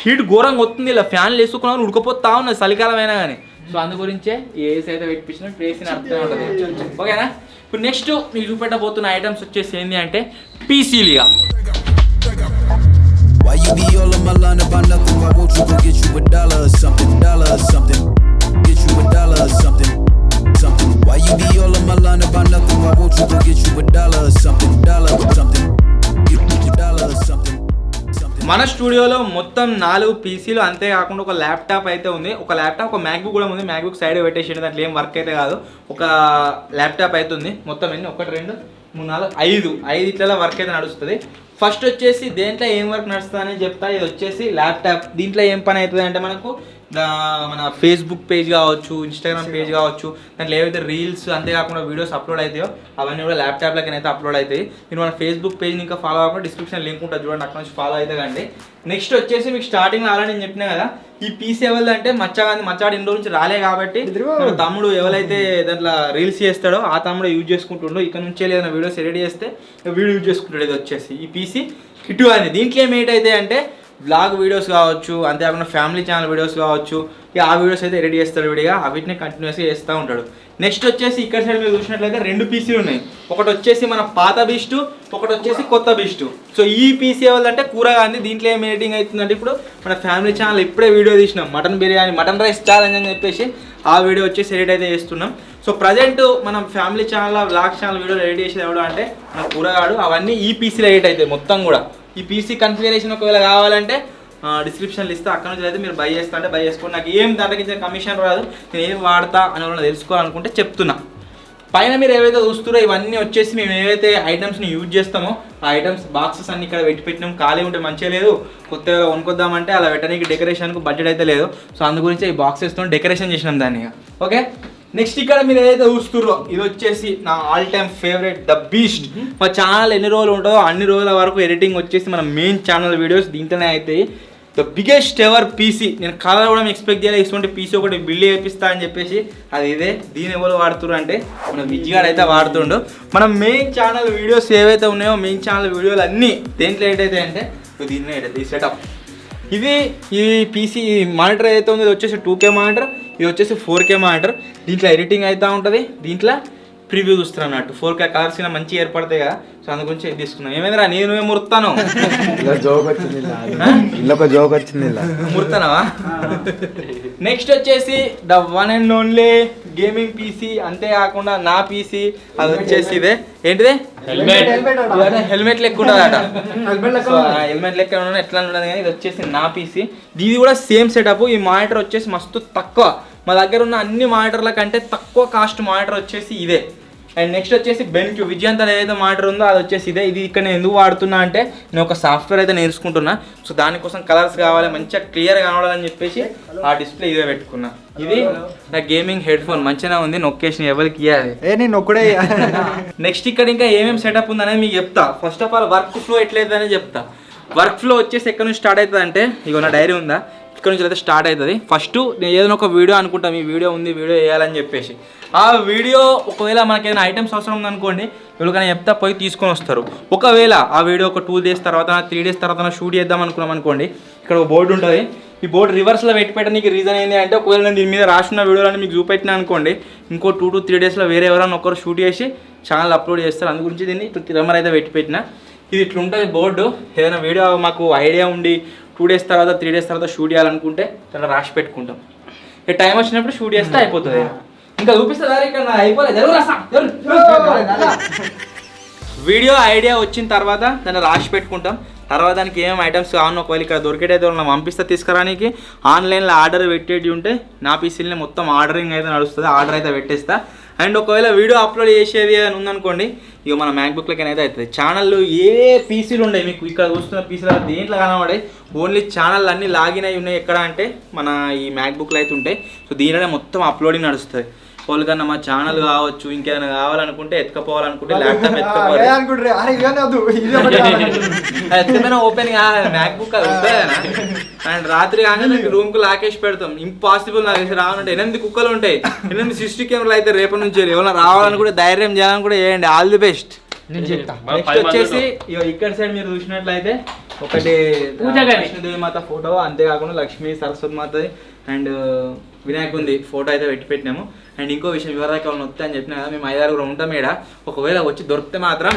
హీట్ ఘోరంగా వస్తుంది, ఇలా ఫ్యాన్లు వేసుకున్నాం ఉడకపోతా ఉన్నది చలికాలం అయినా కానీ. సో అందు గురించే ఈ ఏసీ అయితే పెట్టించినాం. ఇప్పుడు ఏసీని అర్థం ఉంటుంది, ఓకేనా. ఇప్పుడు నెక్స్ట్ మీకు చూపెట్టబోతున్న ఐటమ్స్ వచ్చేసి ఏంటి అంటే పీసీలుగా. Why you be all on my line about nothing? Why won't you go get you $1 or something? Get you $1 or something. Why you be all on my line about nothing? Why won't you go get you $1 or something? Get you $1 or something. మన స్టూడియోలో మొత్తం 4 పీసీలు, అంతేకాకుండా ఒక laptop అయితే ఉంది. ఒక laptop, ఒక MacBook కూడా ఉంది. మ్యాక్బుక్ సైడ్ పెట్టేసి దాంట్లో ఏం వర్క్ అయితే కాదు. ఒక ల్యాప్టాప్ అయితే ఉంది. మొత్తం ఎన్ని 1 2 3 4 5 ఇట్లా వర్క్ అయితే నడుస్తుంది. ఫస్ట్ వచ్చేసి దేంట్లో ఏం వర్క్ నడుస్తుంది అని చెప్తా. ఇది వచ్చేసి ల్యాప్టాప్. దీంట్లో ఏం పని అవుతుంది అంటే మనకు మన ఫేస్బుక్ పేజ్ కావచ్చు, ఇన్స్టాగ్రామ్ పేజ్ కావచ్చు, దాంట్లో ఏవైతే రీల్స్ అంతేకాకుండా వీడియోస్ అప్లోడ్ అవుతాయో అవన్నీ కూడా ల్యాప్టాప్లకి అయితే అప్లోడ్ అవుతాయి. మీరు మన ఫేస్బుక్ పేజ్ని ఇంకా ఫాలో అవ్వకుండా డిస్క్రిప్షన్ లింక్ ఉంటుంది చూడండి, అక్కడ నుంచి ఫాలో అయితే కండి. నెక్స్ట్ వచ్చేసి మీకు స్టార్టింగ్లో ఆల్రెడీ నేను చెప్పినా కదా, ఈ పీసీ ఎవరిది అంటే మచ్చాడు ఇండో నుంచి రాలే కాబట్టి మన తమ్ముడు ఎవరైతే దాంట్లో రీల్స్ చేస్తాడో ఆ తమ్ముడు యూజ్ చేసుకుంటుండో. ఇక్కడ నుంచి ఏదైనా వీడియోస్ ఎడిట్ చేస్తే వీడియో యూజ్ చేసుకుంటాడు. ఇది వచ్చేసి ఈ పీసీ కిట్టు అని. దీంట్లో ఏమైతే అంటే బ్లాగ్ వీడియోస్ కావచ్చు, అంతేకాకుండా ఫ్యామిలీ ఛానల్ వీడియోస్ కావచ్చు, ఇక ఆ వీడియోస్ అయితే ఎడిట్ చేస్తాడు విడిగా, వీటిని కంటిన్యూస్గా చేస్తూ ఉంటాడు. నెక్స్ట్ వచ్చేసి ఇక్కడ సైడ్ మీరు చూసినట్లయితే 2 పీసీలు ఉన్నాయి. ఒకటి వచ్చేసి మన పాత బీస్ట్, ఒకటి వచ్చేసి కొత్త బీస్ట్. సో ఈ పీసీ ఎవరిదంటే కూరగాంది. దీంట్లో ఏం ఎడిటింగ్ అవుతుందంటే ఇప్పుడు మన ఫ్యామిలీ ఛానల్ ఇప్పుడే వీడియో తీసినాం, mutton biryani, mutton rice challenge అని చెప్పేసి ఆ వీడియో వచ్చేసి ఎడిట్ అయితే చేస్తున్నాం. సో ప్రజెంట్ మనం ఫ్యామిలీ ఛానల్, బ్లాగ్ ఛానల్ వీడియోలు ఎడిట్ చేసేది ఎవడు అంటే మన కూరగాడు. అవన్నీ ఈ పీసీలో ఎడిట్ అవుతాయి మొత్తం కూడా. ఈ పీసీ కన్ఫిగరేషన్ ఒకవేళ కావాలంటే డిస్క్రిప్షన్లో ఇస్తే అక్కడ నుంచి అయితే మీరు బై చేస్తా అంటే బై చేసుకోండి. నాకు ఏం దాంట్లోకి కమిషన్ రాదు, నేను ఏం వాడతా అని వాళ్ళు తెలుసుకోవాలనుకుంటే చెప్తున్నా. పైన మీరు ఏవైతే చూస్తారో ఇవన్నీ వచ్చేసి మేము ఏవైతే ఐటమ్స్ని యూజ్ చేస్తామో ఆ ఐటమ్స్ బాక్సెస్ అన్ని ఇక్కడ పెట్టినాం. ఖాళీ ఉంటే మంచిగా లేదు, కొత్తగా కొనుక్కొద్దామంటే అలా పెట్టడానికి డెకరేషన్కు బడ్జెట్ అయితే లేదు. సో అందు గురించి ఈ బాక్సెస్తో డెకరేషన్ చేసినాం దాన్ని. ఓకే, నెక్స్ట్ ఇక్కడ మీరు ఏదైతే చూస్తుర్రో ఇది వచ్చేసి నా all time favourite the beast. మా ఛానల్ ఎన్ని రోజులు ఉంటుందో అన్ని రోజుల వరకు ఎడిటింగ్ వచ్చేసి మన మెయిన్ ఛానల్ వీడియోస్ దీంట్లోనే అవుతాయి. The biggest ever PC. నేను కలర్ కూడా ఎక్స్పెక్ట్ చేయాలి, ఇటువంటి పీసీ ఒకటి బిల్డ్ చేపిస్తా అని చెప్పేసి. అది ఇదే. దీని ఎవరు వాడుతున్నారు అంటే మన విజయగాడు అయితే వాడుతుండు. మన మెయిన్ ఛానల్ వీడియోస్ ఏవైతే ఉన్నాయో మెయిన్ ఛానల్ వీడియోలు అన్నీ దేంట్లో ఏదైతే అంటే దీన్ని ఏదైతే ఈ సెటప్. ఇది ఈ పీసీ మానిటర్ ఏదైతే ఉందో ఇది వచ్చేసి 2K మానిటర్, ఇది వచ్చేసి 4K మానిటర్. దీంట్లో ఎడిటింగ్ అవుతూ ఉంటుంది, దీంట్లో ప్రివ్యూ చూస్తాను అన్నట్టు. 4K కలర్స్ మంచిగా ఏర్పడతాయి కదా, సో అందు గురించి తీసుకున్నాం. ఏమైందిరా నేను మురుతాను జోక్ వచ్చింది మురుతానవా. నెక్స్ట్ వచ్చేసి the one and only gaming PC, అంతేకాకుండా నా పీసీ. అది వచ్చేసి ఇదే ఏంటిది హెల్మెట్ లెక్క ఉంటుంది అట. హెల్మెట్ లెక్క ఉండదు ఎట్లా ఉండదు కానీ ఇది వచ్చేసి నా పీసీ. ఇది కూడా సేమ్ సెటప్. ఈ మానిటర్ వచ్చేసి మస్తు తక్కువ, మా దగ్గర ఉన్న అన్ని మానిటర్ల కంటే తక్కువ కాస్ట్ మానిటర్ వచ్చేసి ఇదే. అండ్ నెక్స్ట్ వచ్చేసి బెన్క్యూ విజయంత ఏదైతే మాటర్ ఉందో అది వచ్చేసి ఇదే. ఇది ఇక్కడ నేను ఎందుకు వాడుతున్నా అంటే నేను ఒక సాఫ్ట్వేర్ అయితే నేర్చుకుంటున్నా. సో దానికోసం కలర్స్ కావాలి, మంచిగా క్లియర్ కనబడాలని చెప్పేసి ఆ డిస్ప్లే ఇదే పెట్టుకున్నా. ఇది నా గేమింగ్ హెడ్ ఫోన్ మంచిగా ఉంది, నొక్కేషన్ ఎవరికి ఇవ్వాలి. నేను ఒక్కడే. నెక్స్ట్ ఇక్కడ ఇంకా ఏమేమి సెటప్ ఉందనేది మీకు చెప్తా. First of all work flow ఎట్లయితుందని చెప్తా. వర్క్ ఫ్లో వచ్చేసి ఎక్కడ నుంచి స్టార్ట్ అవుతుంది అంటే, ఇగో నా డైరీ ఉందా, ఇక్కడ నుంచి అయితే స్టార్ట్ అవుతుంది. ఫస్ట్ నేను ఏదైనా ఒక వీడియో అనుకుంటాం, ఈ వీడియో ఉంది, వీడియో వేయాలని చెప్పేసి ఆ వీడియో ఒకవేళ మనకి ఏదైనా ఐటమ్స్ అవసరం ఉందనుకోండి, ఎవరికైనా చెప్తా పోయి తీసుకొని వస్తారు. ఒకవేళ ఆ వీడియో ఒక 2 days తర్వాత 3 days తర్వాత షూట్ చేద్దాం అనుకున్నాం అనుకోండి, ఇక్కడ ఒక బోర్డు ఉంటుంది. ఈ బోర్డు రివర్స్లో పెట్టి పెట్టడానికి రీజన్ ఏంటి అంటే, ఒకవేళ నేను దీని మీద రాసిన వీడియోలని మీకు చూపెట్టినా అనుకోండి, ఇంకో 2 to 3 daysలో వేరే ఎవరైనా ఒకరు షూట్ చేసి ఛానల్ అప్లోడ్ చేస్తారు. అందు గురించి దీన్ని కెమెరా అయితే పెట్టి పెట్టిన. ఇది ఇట్లా ఉంటుంది బోర్డు. ఏదైనా వీడియో మాకు ఐడియా ఉండి 2 days తర్వాత 3 days తర్వాత షూట్ చేయాలనుకుంటే చాలా రాసి పెట్టుకుంటాం. ఇక టైం వచ్చినప్పుడు షూట్ చేస్తే అయిపోతుంది. ఇంకా చూపిస్తుందా ఇక్కడ అయిపోలేదు. వీడియో ఐడియా వచ్చిన తర్వాత దాన్ని రాసి పెట్టుకుంటాం. తర్వాత దానికి ఏమేమి ఐటమ్స్ కావాలో ఒకవేళ ఇక్కడ దొరికేటైతే మనం పంపిస్తే తీసుకురానికి ఆన్లైన్లో ఆర్డర్ పెట్టేటి ఉంటే నా పీసీలని మొత్తం ఆర్డరింగ్ అయితే నడుస్తుంది, ఆర్డర్ అయితే పెట్టేస్తా. అండ్ ఒకవేళ వీడియో అప్లోడ్ చేసేది అని ఉందనుకోండి, ఇక మన మ్యాక్బుక్లకి అయితే అవుతుంది. ఛానళ్ళు ఏ పీసీలు ఉన్నాయి మీకు ఇక్కడ చూస్తున్న పీసీలు దేంట్లో కనబడాయి, ఓన్లీ ఛానల్ అన్నీ లాగిన్ అయి ఉన్నాయి. ఎక్కడ అంటే మన ఈ మ్యాక్బుక్లు అయితే ఉంటాయి. సో దీనిలోనే మొత్తం అప్లోడింగ్ నడుస్తుంది. వాళ్ళకన్నా మా ఛానల్ కావచ్చు, ఇంకేమైనా కావాలనుకుంటే ఎత్తుకపోవాలనుకుంటే ల్యాప్టాప్ ఎత్తుకపోయినా ఓపెన్ కావాలి మ్యాక్బుక్ అది ఉంటుందా. అండ్ రాత్రి కానీ రూమ్కి లాకేసి పెడతాం. ఇంపాసిబుల్ నాకు రావాలంటే 8 కుక్కలు ఉంటాయి, 8 60 కెమెరాలు అయితే రేపటి నుంచి ఎవరైనా రావాలనుకుంటే ధైర్యం చేయాలని కూడా చేయండి. All the best. నెక్స్ట్ వచ్చేసి ఇక్కడ సైడ్ మీరు చూసినట్లయితే ఒకటి లక్ష్మీదేవి మాత ఫోటో, అంతేకాకుండా లక్ష్మీ సరస్వతి మాతది అండ్ వినాయకుంది ఫోటో అయితే పెట్టినాము. అండ్ ఇంకో విషయం వివరాలు కావాలని వస్తే అని చెప్పిన కదా, మేము 5-6 ఉంటాం ఇక్కడ. ఒకవేళ వచ్చి దొరికితే మాత్రం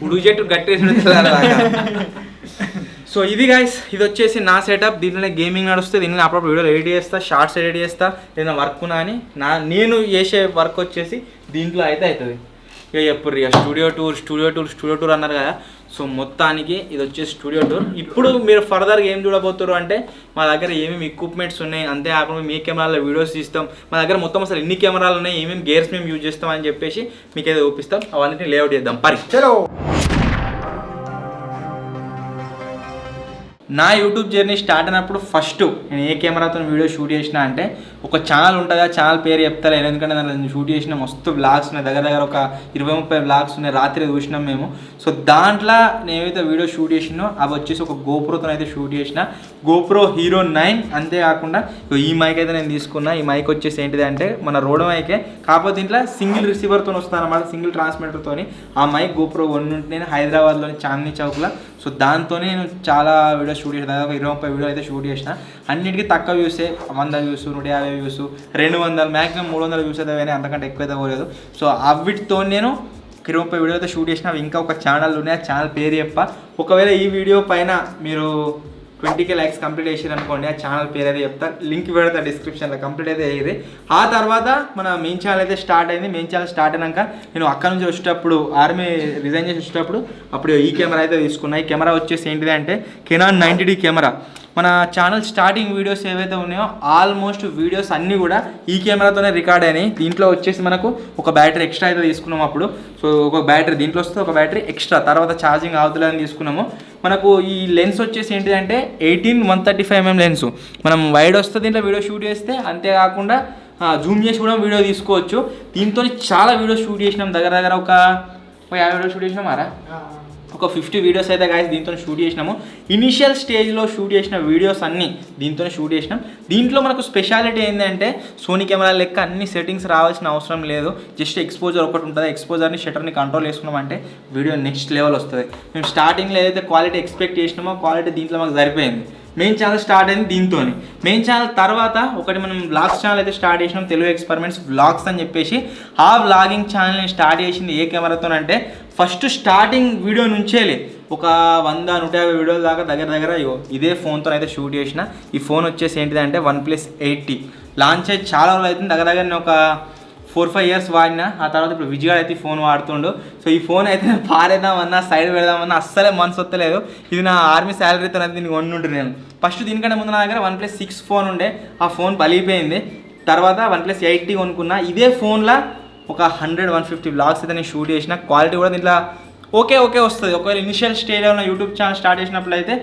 ఉడుగు చెట్టు గట్టేసి. సో ఇది గైస్, ఇది వచ్చేసి నా సెటప్. దీంట్లోనే గేమింగ్ నడుస్తుంది, దీంట్లో అప్పుడప్పుడు వీడియోలు ఎడిట్ చేస్తా, షార్ట్స్ ఎడిట్ చేస్తా, ఏదైనా వర్క్ ఉన్నా అని నేను చేసే వర్క్ వచ్చేసి దీంట్లో అయితే అవుతుంది. ఇక ఎప్పుడు ఇక స్టూడియో టూర్ అన్నారు కదా. సో మొత్తానికి ఇది వచ్చేసి స్టూడియో టూర్. ఇప్పుడు మీరు ఫర్దర్గా ఏం చూడబోతారు అంటే, మా దగ్గర ఏమేమి ఎక్విప్మెంట్స్ ఉన్నాయి, అంతేకాకుండా మీ కెమెరాలో వీడియోస్ తీస్తాం. మా దగ్గర మొత్తం అసలు ఎన్ని కెమెరాలు ఉన్నాయి, ఏమేమి గేర్స్ మేము యూజ్ చేస్తాం అని చెప్పేసి మీకు ఏదో చూపిస్తాం. అవన్నీ లేఅవుట్ చేద్దాం పరి. చలో. నా యూట్యూబ్ జర్నీ స్టార్ట్ అయినప్పుడు ఫస్ట్ నేను ఏ కెమెరాతో వీడియో షూట్ చేసిన అంటే, ఒక ఛానల్ ఉంటుంది, ఆ ఛానల్ పేరు చెప్తాను ఎందుకంటే దాంట్లో షూట్ చేసిన మస్తు బ్లాగ్స్ ఉన్నాయి, దగ్గర ఒక 20-30 బ్లాగ్స్ ఉన్నాయి. రాత్రి చూసినాం మేము. సో దాంట్లో నేనైతే వీడియో షూట్ చేసినో అవి వచ్చేసి ఒక గోప్రోతో అయితే షూట్ చేసిన, గోప్రో హీరో 9. అంతేకాకుండా ఈ మైక్ అయితే నేను తీసుకున్నా. ఈ మైక్ వచ్చేసి ఏంటిది అంటే మన రోడ్ మైకే, కాకపోతే ఇంట్లో సింగిల్ రిసీవర్తో వస్తాను అన్నమాట, సింగిల్ ట్రాన్స్మిటర్తో. ఆ మైక్ గోప్రో 1 ఉంటే నేను హైదరాబాద్లోని చాందనీ చౌక్లో. సో దాంతోనే నేను చాలా వీడియోస్ షూట్ చేసిన, దాదాపు 20-30 వీడియోలు అయితే షూట్ చేసిన. అన్నిటికీ తక్కువ వ్యూసే, 100 వ్యూస్, 150 వ్యూస్, 200, మ్యాక్సిమం 300 వ్యూస్ అయితే పోయినాయి, అంతకంటే ఎక్కువ అయితే పోలేదు. సో అవిటితో నేను 20-30 వీడియో అయితే షూట్ చేసిన. ఇంకా ఒక ఛానల్ ఉన్నాయి, ఆ ఛానల్ పేరు చెప్ప. ఒకవేళ ఈ వీడియో పైన మీరు 20K లైక్స్ కంప్లీట్ చేసారు అనుకోండి, ఆ ఛానల్ పేరు అయితే చెప్తా, లింక్ పెడతా డిస్క్రిప్షన్లో. కంప్లీట్ అయితే అయ్యేది. ఆ తర్వాత మన మెయిన్ ఛానల్ అయితే స్టార్ట్ అయింది. మెయిన్ ఛానల్ స్టార్ట్ అయినాక నేను అక్కడ నుంచి వచ్చేటప్పుడు, ఆర్మీ రిజైన్ చేసి వచ్చేటప్పుడు అప్పుడు ఈ కెమెరా అయితే తీసుకున్నా. ఈ కెమెరా వచ్చేసి ఏంటిది అంటే కెనాన్ 90D కెమెరా. మన ఛానల్ స్టార్టింగ్ వీడియోస్ ఏవైతే ఉన్నాయో ఆల్మోస్ట్ వీడియోస్ అన్నీ కూడా ఈ కెమెరాతోనే రికార్డ్ అయినాయి. దీంట్లో వచ్చేసి మనకు ఒక బ్యాటరీ ఎక్స్ట్రా అయితే తీసుకున్నాము అప్పుడు. సో ఒక బ్యాటరీ దీంట్లో వస్తే ఒక బ్యాటరీ ఎక్స్ట్రా, తర్వాత ఛార్జింగ్ అవుతుందని తీసుకున్నాము. మనకు ఈ లెన్స్ వచ్చేసి ఏంటిదంటే 18-135mm లెన్స్. మనం వైడ్ వస్తే దీంట్లో వీడియో షూట్ చేస్తే, అంతేకాకుండా జూమ్ చేసి కూడా వీడియో తీసుకోవచ్చు. దీంతో చాలా వీడియోస్ షూట్ చేసినాం, దగ్గర ఒక 50 వీడియోస్ షూట్ చేసినామారా, ఒక 50 వీడియోస్ అయితే గాయస్ దీంతో షూట్ చేసినాము. ఇనిషియల్ స్టేజ్లో షూట్ చేసిన వీడియోస్ అన్నీ దీంతోనే షూట్ చేసినాం. దీంట్లో మనకు స్పెషాలిటీ ఏంటంటే సోనీ కెమెరా లెక్క అన్ని సెట్టింగ్స్ రావాల్సిన అవసరం లేదు. జస్ట్ ఎక్స్పోజర్ ఒకటి ఉంటుంది, ఎక్స్పోజర్ని షట్టర్ని కంట్రోల్ చేసుకున్నామంటే వీడియో నెక్స్ట్ లెవెల్ వస్తుంది. మేము స్టార్టింగ్లో ఏదైతే క్వాలిటీ ఎక్స్పెక్ట్ చేసినామో క్వాలిటీ దీంట్లో మాకు సరిపోయింది. మెయిన్ ఛానల్ స్టార్ట్ అయింది దీంతో. మెయిన్ ఛానల్ తర్వాత ఒకటి మనం వ్లాగ్స్ ఛానల్ అయితే స్టార్ట్ చేసినాం, తెలుగు ఎక్స్పెరిమెంట్స్ వ్లాగ్స్ అని చెప్పేసి. ఆ వ్లాగింగ్ ఛానల్ని స్టార్ట్ చేసింది ఏ కెమెరాతోనంటే, ఫస్ట్ స్టార్టింగ్ వీడియో నుంచే ఒక 100-150 వీడియోల దాకా దగ్గర ఇదే ఫోన్తో అయితే షూట్ చేసిన. ఈ ఫోన్ వచ్చేసి ఏంటిదంటే OnePlus 8T. లాంచ్ అయితే చాలా రోజులు అవుతుంది, దగ్గర నేను ఒక 4-5 years వాడినా. ఆ తర్వాత ఇప్పుడు విజయగాడు అయితే ఫోన్ వాడుతుండు. సో ఈ ఫోన్ అయితే పారేద్దామన్నా సైడ్ పెడదామన్నా అస్సలే మనసు వస్తలేదు. ఇది నా ఆర్మీ శాలరీతో అయితే దీనికి ఉంటుంటే నేను ఫస్ట్ దీనికంటే ముందు నా దగ్గర OnePlus 6 ఫోన్ ఉండే, ఆ ఫోన్ పలిగిపోయింది. తర్వాత OnePlus 8T కొనుక్కున్నా. ఇదే ఫోన్లో ఒక 100-150 వ్లాగ్స్ అయితే నేను షూట్ చేసిన. క్వాలిటీ కూడా దీంట్లో ఓకే వస్తుంది. ఒకవేళ ఇనిషియల్ స్టేజ్లో ఉన్న యూట్యూబ్ ఛానల్ స్టార్ట్ చేసినప్పుడు అయితే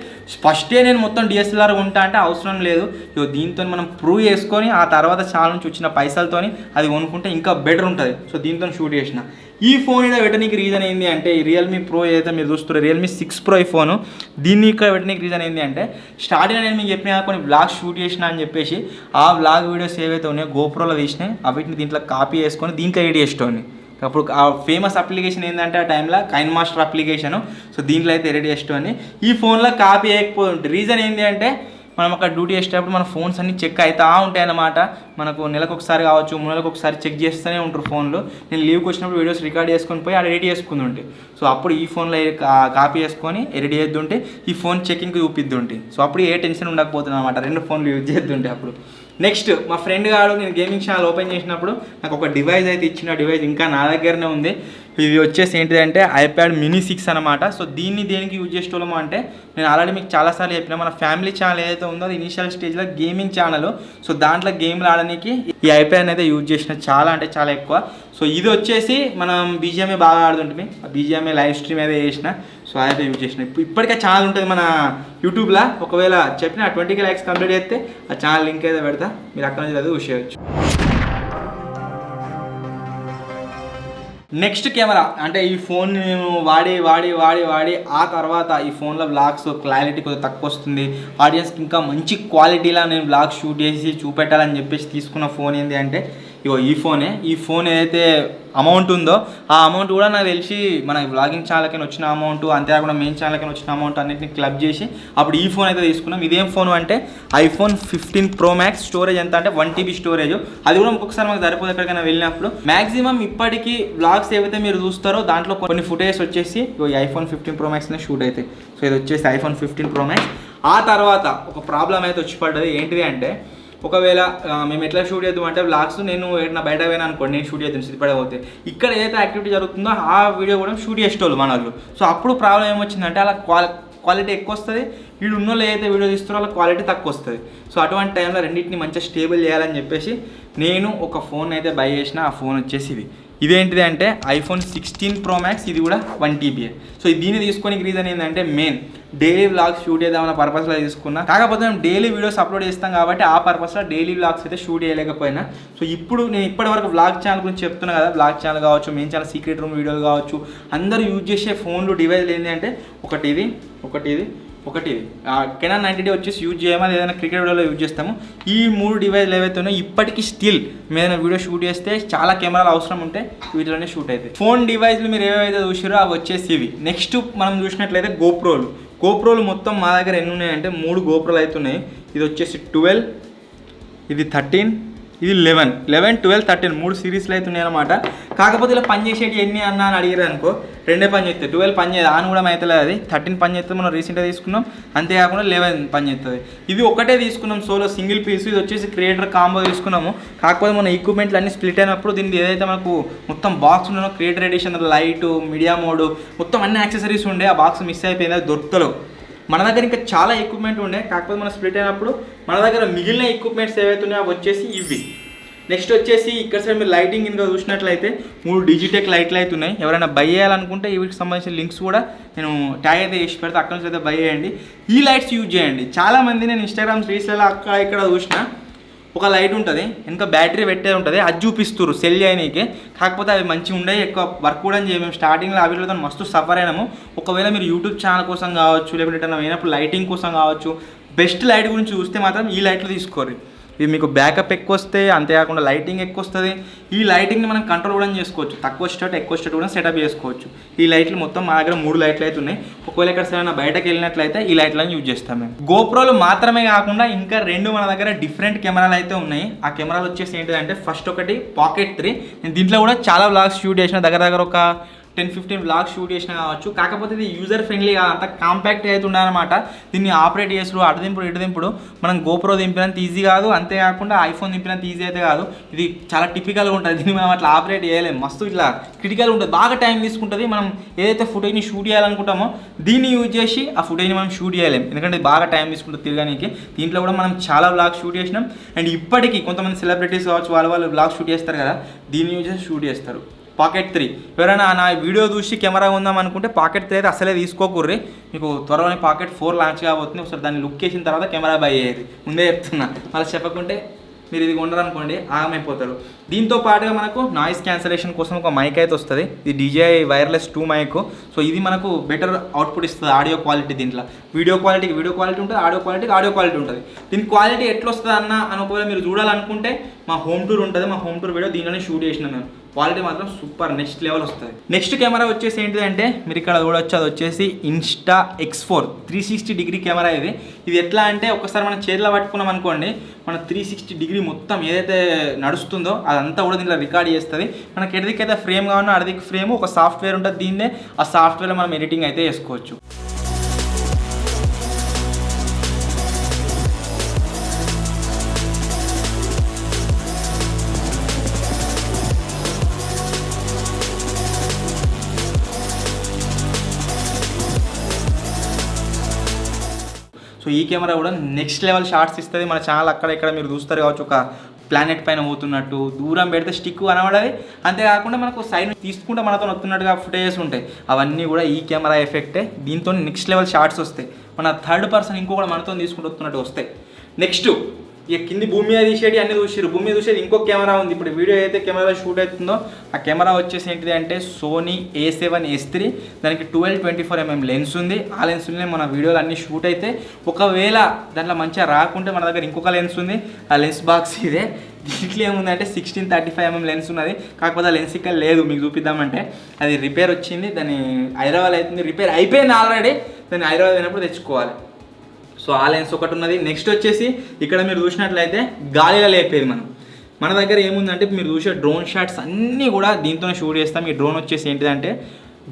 ఫస్టే నేను మొత్తం DSLR ఉంటా అంటే అవసరం లేదు. దీంతో మనం ప్రూవ్ చేసుకొని ఆ తర్వాత ఛానల్ నుంచి వచ్చిన పైసలతోని అది కొనుక్కుంటే ఇంకా బెటర్ ఉంటుంది. సో దీంతో షూట్ చేసిన. ఈ ఫోన్ ఇక్కడ పెట్టడానికి రీజన్ ఏంటి అంటే రియల్మీ ప్రో ఏదైతే మీరు చూస్తారో రియల్మీ 6 Pro ఈ ఫోను దీన్ని ఇక్కడ పెట్టడానికి రీజన్ ఏంటి అంటే స్టార్టింగ్ నేను మీకు చెప్పిన కొన్ని వ్లాగ్స్ షూట్ చేసిన అని చెప్పేసి ఆ వ్లాగ్ వీడియోస్ ఏవైతే ఉన్నాయో GoProలో తీసినాయి వీటిని దీంట్లో కాపీ చేసుకొని దీంట్లో ఎడిట్ చేసేటోని. అప్పుడు ఆ ఫేమస్ అప్లికేషన్ ఏంటంటే ఆ టైంలో కైన్మాస్టర్ అప్లికేషను. సో దీంట్లో అయితే ఎడిట్ చేసేటోని. ఈ ఫోన్లో కాపీ చేయకపోతే రీజన్ ఏంటి అంటే మనం అక్కడ డ్యూటీ చేసేటప్పుడు మన ఫోన్స్ అన్ని చెక్ అవుతూ ఉంటాయి అన్నమాట. మనకు నెలకు ఒకసారి కావచ్చు 3 నెలలకు ఒకసారి చెక్ చేస్తూనే ఉంటారు ఫోన్లో. నేను లీవ్కి వచ్చినప్పుడు వీడియోస్ రికార్డ్ చేసుకొని పోయి అక్కడ ఎడిట్ చేసుకుని ఉంటే సో అప్పుడు ఈ ఫోన్లో కాపీ చేసుకొని ఎడిట్ చేద్దుంటే ఈ ఫోన్ చెకింగ్కి చూపిద్దుంటే సో అప్పుడు ఏ టెన్షన్ ఉండకపోతుంది అనమాట. 2 ఫోన్లు యూజ్ చేద్దుంటే అప్పుడు. నెక్స్ట్ మా ఫ్రెండ్ గారు నేను గేమింగ్ ఛానల్ ఓపెన్ చేసినప్పుడు నాకు ఒక డివైస్ అయితే ఇచ్చిన డివైస్ ఇంకా నా దగ్గరనే ఉంది. ఇది వచ్చేసి ఏంటిదంటే iPad mini 6 అనమాట. సో దీన్ని దేనికి యూజ్ చేసేటోళ్ళము అంటే నేను ఆల్రెడీ మీకు చాలాసార్లు చెప్పిన మన ఫ్యామిలీ ఛానల్ ఏదైతే ఉందో అది ఇనిషియల్ స్టేజ్లో గేమింగ్ ఛానల్. సో దాంట్లో గేమ్లు ఆడడానికి ఈ iPad అయితే యూజ్ చేసిన చాలా అంటే చాలా ఎక్కువ. సో ఇది వచ్చేసి మనం BGMA బాగా ఆడుతుంటే ఆ BGMA లైవ్ స్ట్రీమ్ అయితే చేసిన. సో అయితే యూజ్ చేసిన. ఇప్పటికే ఛానల్ ఉంటుంది మన యూట్యూబ్లో. ఒకవేళ చెప్పిన 20K likes కంప్లీట్ చేస్తే ఆ ఛానల్ లింక్ అయితే పెడతా, మీరు అక్కడ నుంచి అది యూజ్ చేయొచ్చు. నెక్స్ట్ కెమెరా అంటే ఈ ఫోన్ నేను వాడి ఆ తర్వాత ఈ ఫోన్లో వ్లాగ్స్ క్లారిటీ కొద్దిగా తక్కువ వస్తుంది, ఆడియన్స్కి ఇంకా మంచి క్వాలిటీలా నేను వ్లాగ్ షూట్ చేసి చూపెట్టాలని చెప్పేసి తీసుకున్న ఫోన్ ఏంటి అంటే ఇగో ఈ ఫోనే. ఈ ఫోన్ ఏదైతే అమౌంట్ ఉందో ఆ అమౌంట్ కూడా నాకు తెలిసి మన వ్లాగింగ్ ఛానల్కైనా వచ్చిన అమౌంట్ అంతేకాకుండా మెయిన్ ఛానల్కైనా వచ్చిన అమౌంట్ అన్నింటిని క్లబ్ చేసి అప్పుడు ఈ ఫోన్ అయితే తీసుకున్నాం. ఇదేం ఫోన్ అంటే iPhone 15 Pro Max. స్టోరేజ్ ఎంత అంటే 1 TB స్టోరేజ్. అది కూడా ఒక్కొక్కసారి మాకు సరిపోదు ఎక్కడికైనా వెళ్ళినప్పుడు. మ్యాక్సిమం ఇప్పటికీ వ్లాగ్స్ ఏవైతే మీరు చూస్తారో దాంట్లో కొన్ని ఫుటేజ్ వచ్చేసి ఈ iPhone 15 Pro Max షూట్ అవుతాయి. సో ఇది వచ్చేసి iPhone 15 Pro Max. ఆ తర్వాత ఒక ప్రాబ్లం అయితే వచ్చి పడ్డది. ఏంటిది అంటే ఒకవేళ మేము ఎట్లా షూట్ చేద్దాం అంటే వ్లాగ్స్ నేను ఏదైనా బయట పోయినా అనుకోండి, నేను షూట్ చేద్దాం సిద్ధిపడకపోతే ఇక్కడ ఏదైతే యాక్టివిటీ జరుగుతుందో ఆ వీడియో కూడా షూట్ చేసేటోళ్ళు మన వాళ్ళు. సో అప్పుడు ప్రాబ్లం ఏమొచ్చిందంటే అలా క్వాలిటీ ఎక్కువ వస్తుంది, వీడు ఉన్న వాళ్ళు ఏదైతే వీడియో తీస్తారో వాళ్ళ క్వాలిటీ తక్కువ వస్తుంది. సో అటువంటి టైంలో రెండింటిని మంచిగా స్టేబుల్ చేయాలని చెప్పేసి నేను ఒక ఫోన్ అయితే బై చేసిన. ఆ ఫోన్ వచ్చేసి ఇదేంటిది అంటే iPhone 16 Pro Max. ఇది కూడా 1 TB. సో దీన్ని తీసుకొని రీజన్ ఏంటంటే మెయిన్ డైలీ వ్లాగ్స్ షూట్ చేద్దామన్న పర్పస్లో తీసుకున్నా. కాకపోతే మేము డైలీ వీడియోస్ అప్లోడ్ చేస్తాం కాబట్టి ఆ పర్పస్లో డైలీ వ్లాగ్స్ అయితే షూట్ చేయలేకపోయినా. సో ఇప్పుడు నేను ఇప్పటివరకు వ్లాగ్ ఛానల్ గురించి చెప్తున్నా కదా, వ్లాగ్ ఛానల్ కావచ్చు, మెయిన్ ఛానల్ సీక్రెట్ రూమ్ వీడియోలు కావచ్చు, అందరూ యూజ్ చేసే ఫోన్లు డివైస్లు ఏంటి అంటే ఒకటి ఇది Canon 90D వచ్చేసి యూజ్ చేయమని ఏదైనా క్రికెట్ వీడియోలో యూజ్ చేస్తాము. ఈ 3 డివైస్లు ఏవైతే ఉన్నాయో ఇప్పటికీ స్టిల్ ఏదైనా వీడియో షూట్ చేస్తే చాలా కెమెరాలు అవసరం ఉంటే వీటిలోనే షూట్ అవుతాయి. ఫోన్ డివైస్లు మీరు ఏవైతే చూసారో అవి వచ్చేసి ఇవి. నెక్స్ట్ మనం చూసినట్లయితే గోప్రోలు మొత్తం మా దగ్గర ఎన్ని ఉన్నాయంటే 3 గోప్రోలు అవుతున్నాయి. ఇది వచ్చేసి 12, ఇది 13, ఇది 11, 12, 13 3 సిరీస్లు అవుతున్నాయి అనమాట. కాకపోతే ఇలా పని చేసేటి ఎన్ని అన్నా అని అడిగారు అనుకో 2 పని చేస్తాయి. 12 పని చేయదు, ఆన్ కూడా అవుతలేదు. అది 13 పని చేస్తుంది, మనం రీసెంట్గా తీసుకున్నాం. అంతేకాకుండా 11 పని చేస్తుంది. ఇది ఒకటే తీసుకున్నాం సోలో సింగిల్ పీస్. ఇది వచ్చేసి క్రియేటర్ కాంబో తీసుకున్నాము. కాకపోతే మన ఎక్విప్మెంట్లు అన్ని స్ప్లిట్ అయినప్పుడు దీన్ని ఏదైతే మనకు మొత్తం బాక్స్ ఉండో creator edition light media mode మొత్తం అన్ని యాక్సెసరీస్ ఉండే ఆ బాక్స్ మిస్ అయిపోయింది, అది దొరుకుతలేవు. మన దగ్గర ఇంకా చాలా ఎక్విప్మెంట్ ఉండే, కాకపోతే మనం స్ప్లిట్ అయినప్పుడు మన దగ్గర మిగిలిన ఎక్విప్మెంట్స్ ఏవైతే ఉన్నాయో అవి వచ్చేసి ఇవి. నెక్స్ట్ వచ్చేసి ఇక్కడ సైడ్ మీరు లైటింగ్ ఇంకా చూసినట్లయితే 3 డిజిటెక్ లైట్లు అయితే ఉన్నాయి. ఎవరైనా బై చేయాలనుకుంటే వీటికి సంబంధించిన లింక్స్ కూడా నేను ట్యాగ్ అయితే చేసి పెడితే అక్కడ నుంచి అయితే బై చేయండి. ఈ లైట్స్ యూజ్ చేయండి. చాలామంది నేను ఇన్స్టాగ్రామ్ రీల్స్లలో అక్కడ ఇక్కడ చూసిన ఒక లైట్ ఉంటుంది, ఇంకా బ్యాటరీ పెట్టేది ఉంటుంది, అది చూపిస్తారు సెల్ చేయనీకి. కాకపోతే అవి మంచిగా ఉండే, ఎక్కువ వర్క్ కూడా చేయము. మేము స్టార్టింగ్లో ఆ వీటితో మస్తు సఫర్ అయినాము. ఒకవేళ మీరు యూట్యూబ్ ఛానల్ కోసం కావచ్చు, లేకపోతే ఎట్లా అయినప్పుడు లైటింగ్ కోసం కావచ్చు, బెస్ట్ లైట్ గురించి చూస్తే మాత్రం ఈ లైట్లు తీసుకోరు. ఇవి మీకు బ్యాకప్ ఎక్కువ వస్తాయి, అంతేకాకుండా లైటింగ్ ఎక్కువ వస్తుంది. ఈ లైటింగ్ని మనం కంట్రోల్ కూడా చేసుకోవచ్చు, తక్కువ వచ్చేటట్టు ఎక్కువ వచ్చేటట్టు కూడా సెటప్ చేసుకోవచ్చు. ఈ లైట్లు మొత్తం మా దగ్గర 3 లైట్లు అయితే ఉన్నాయి. ఒకవేళ ఎక్కడ సరైన బయటకు వెళ్ళినట్లయితే ఈ లైట్లను యూజ్ చేస్తాం మేము. గోప్రోలు మాత్రమే కాకుండా ఇంకా 2 మన దగ్గర డిఫరెంట్ కెమెరాలు అయితే ఉన్నాయి. ఆ కెమెరాలు వచ్చేసి ఏంటంటే ఫస్ట్ ఒకటి Pocket 3. నేను దీంట్లో కూడా చాలా వ్లాగ్స్ షూట్ చేసిన, దగ్గర ఒక 10-15 వ్లాగ్స్ షూట్ చేసినా కావచ్చు. కాకపోతే ఇది యూజర్ ఫ్రెండ్లీ కాదు, అంత కాంపాక్ట్ అయితే ఉండదన్నమాట. దీన్ని ఆపరేట్ చేసుడు అటు దింపుడు ఇటు దింపుడు మనం గోప్రో దింపినంత ఈజీ కాదు, అంతేకాకుండా ఐఫోన్ దింపినంత ఈజీ అయితే కాదు. ఇది చాలా టిపికల్గా ఉంటుంది, దీన్ని మనం అట్లా ఆపరేట్ చేయలేము. మస్తు ఇట్లా క్రిటికల్ ఉంటుంది, బాగా టైం తీసుకుంటుంది. మనం ఏదైతే ఫుటేజ్ని షూట్ చేయాలనుకుంటామో దీన్ని యూజ్ చేసి ఆ ఫుటేజ్ని మనం షూట్ చేయలేము, ఎందుకంటే బాగా టైం తీసుకుంటుంది తిరగడానికి. దీంట్లో కూడా మనం చాలా వ్లాగ్స్ షూట్ చేసినాం. అండ్ ఇప్పటికీ కొంతమంది సెలబ్రిటీస్ కావచ్చు వాళ్ళు వ్లాగ్ షూట్ చేస్తారు కదా, దీన్ని యూజ్ చేసి షూట్ చేస్తారు. Pocket 3 ఎవరైనా నా వీడియో చూసి కెమెరా ఉందాం అనుకుంటే Pocket 3 అయితే అసలే తీసుకోకూర్రి, మీకు త్వరలోనే Pocket 4 లాంచ్ కాబోతుంది. ఒకసారి దాన్ని లుక్ చేసిన తర్వాత కెమెరా బై అయ్యేది, ముందే చెప్తున్నా. మళ్ళీ చెప్పకుంటే మీరు ఇది కొనరనుకోండి ఆగమైపోతారు. దీంతో పాటుగా మనకు నాయిస్ క్యాన్సలేషన్ కోసం ఒక మైక్ అయితే వస్తుంది. ఇది DJI వైర్లెస్ 2 మైక్. సో ఇది మనకు బెటర్ అవుట్పుట్ ఇస్తుంది ఆడియో క్వాలిటీ. దీంట్లో వీడియో క్వాలిటీకి వీడియో క్వాలిటీ ఉంటుంది, ఆడియో క్వాలిటీ ఉంటుంది. దీని క్వాలిటీ ఎట్లా వస్తుంది అని ఒకవేళ మీరు చూడాలనుకుంటే మా హోమ్ టూర్ ఉంటుంది, మా హోమ్ టూర్ వీడియో దీనిలోనే షూట్ చేసినాం మేము. క్వాలిటీ మాత్రం సూపర్ నెక్స్ట్ లెవెల్ వస్తుంది. నెక్స్ట్ కెమెరా వచ్చేసి ఏంటిదంటే మీరు ఇక్కడ చూడొచ్చు, అది వచ్చేసి ఇన్స్టా X4 360 డిగ్రీ కెమెరా. ఇది ఎట్లా అంటే ఒకసారి మనం చేతిలో పట్టుకున్నాం అనుకోండి, మన 360 డిగ్రీ మొత్తం ఏదైతే నడుస్తుందో అదంతా కూడా దీంట్లో రికార్డ్ చేస్తుంది. మనకి ఎడిదికైతే ఫ్రేమ్ కావాలన్నా అడిదికి ఫ్రేమ్ ఒక సాఫ్ట్వేర్ ఉంటుంది, దీన్నే ఆ సాఫ్ట్వేర్లో మనం ఎడిటింగ్ అయితే చేసుకోవచ్చు. సో ఈ కెమెరా కూడా నెక్స్ట్ లెవెల్ షాట్స్ ఇస్తుంది. మన ఛానల్ అక్కడ ఇక్కడ మీరు చూస్తారు కావచ్చు, ఒక ప్లానెట్ పైన పోతున్నట్టు దూరం పెడితే స్టిక్ కనబడాలి. అంతేకాకుండా మనకు సైడ్ తీసుకుంటే మనతో వస్తున్నట్టుగా ఫుటేజెస్ ఉంటాయి, అవన్నీ కూడా ఈ కెమెరా ఎఫెక్టే. దీంతో నెక్స్ట్ లెవెల్ షాట్స్ వస్తాయి, మన థర్డ్ పర్సన్ ఇంకొకటి మనతో తీసుకుంటూ వస్తున్నట్టు వస్తాయి. నెక్స్ట్ ఇక కింది భూమి మీద తీసేది అన్ని చూసారు. భూమి మీద చూసేది ఇంకో కెమెరా ఉంది. ఇప్పుడు వీడియో అయితే కెమెరా షూట్ అవుతుందో ఆ కెమెరా వచ్చేసి ఏంటిది అంటే సోనీ A7S3. దానికి 12-24mm లెన్స్ ఉంది. ఆ లెన్స్లోనే మన వీడియోలు అన్నీ షూట్ అయితే, ఒకవేళ దాంట్లో మంచిగా రాకుంటే మన దగ్గర ఇంకొక లెన్స్ ఉంది, ఆ లెన్స్ బాక్స్ ఇదే. దీంట్లో ఏముందంటే 16-35mm లెన్స్ ఉన్నది, కాకపోతే ఆ లెన్స్ ఇక్కడ లేదు, మీకు చూపిద్దామంటే అది రిపేర్ వచ్చింది. దాన్ని హైదరాబాద్ అవుతుంది, రిపేర్ అయిపోయింది ఆల్రెడీ, దాన్ని హైదరాబాద్ అయినప్పుడు తెచ్చుకోవాలి. సో ఆ లెన్స్ ఒకటి ఉన్నది. నెక్స్ట్ వచ్చేసి ఇక్కడ మీరు చూసినట్లయితే గాలిలో లేపేది మన దగ్గర ఏముందంటే మీరు చూసే డ్రోన్ షాట్స్ అన్నీ కూడా దీంతోనే షూట్ చేస్తాం. ఈ డ్రోన్ వచ్చేసి ఏంటిదంటే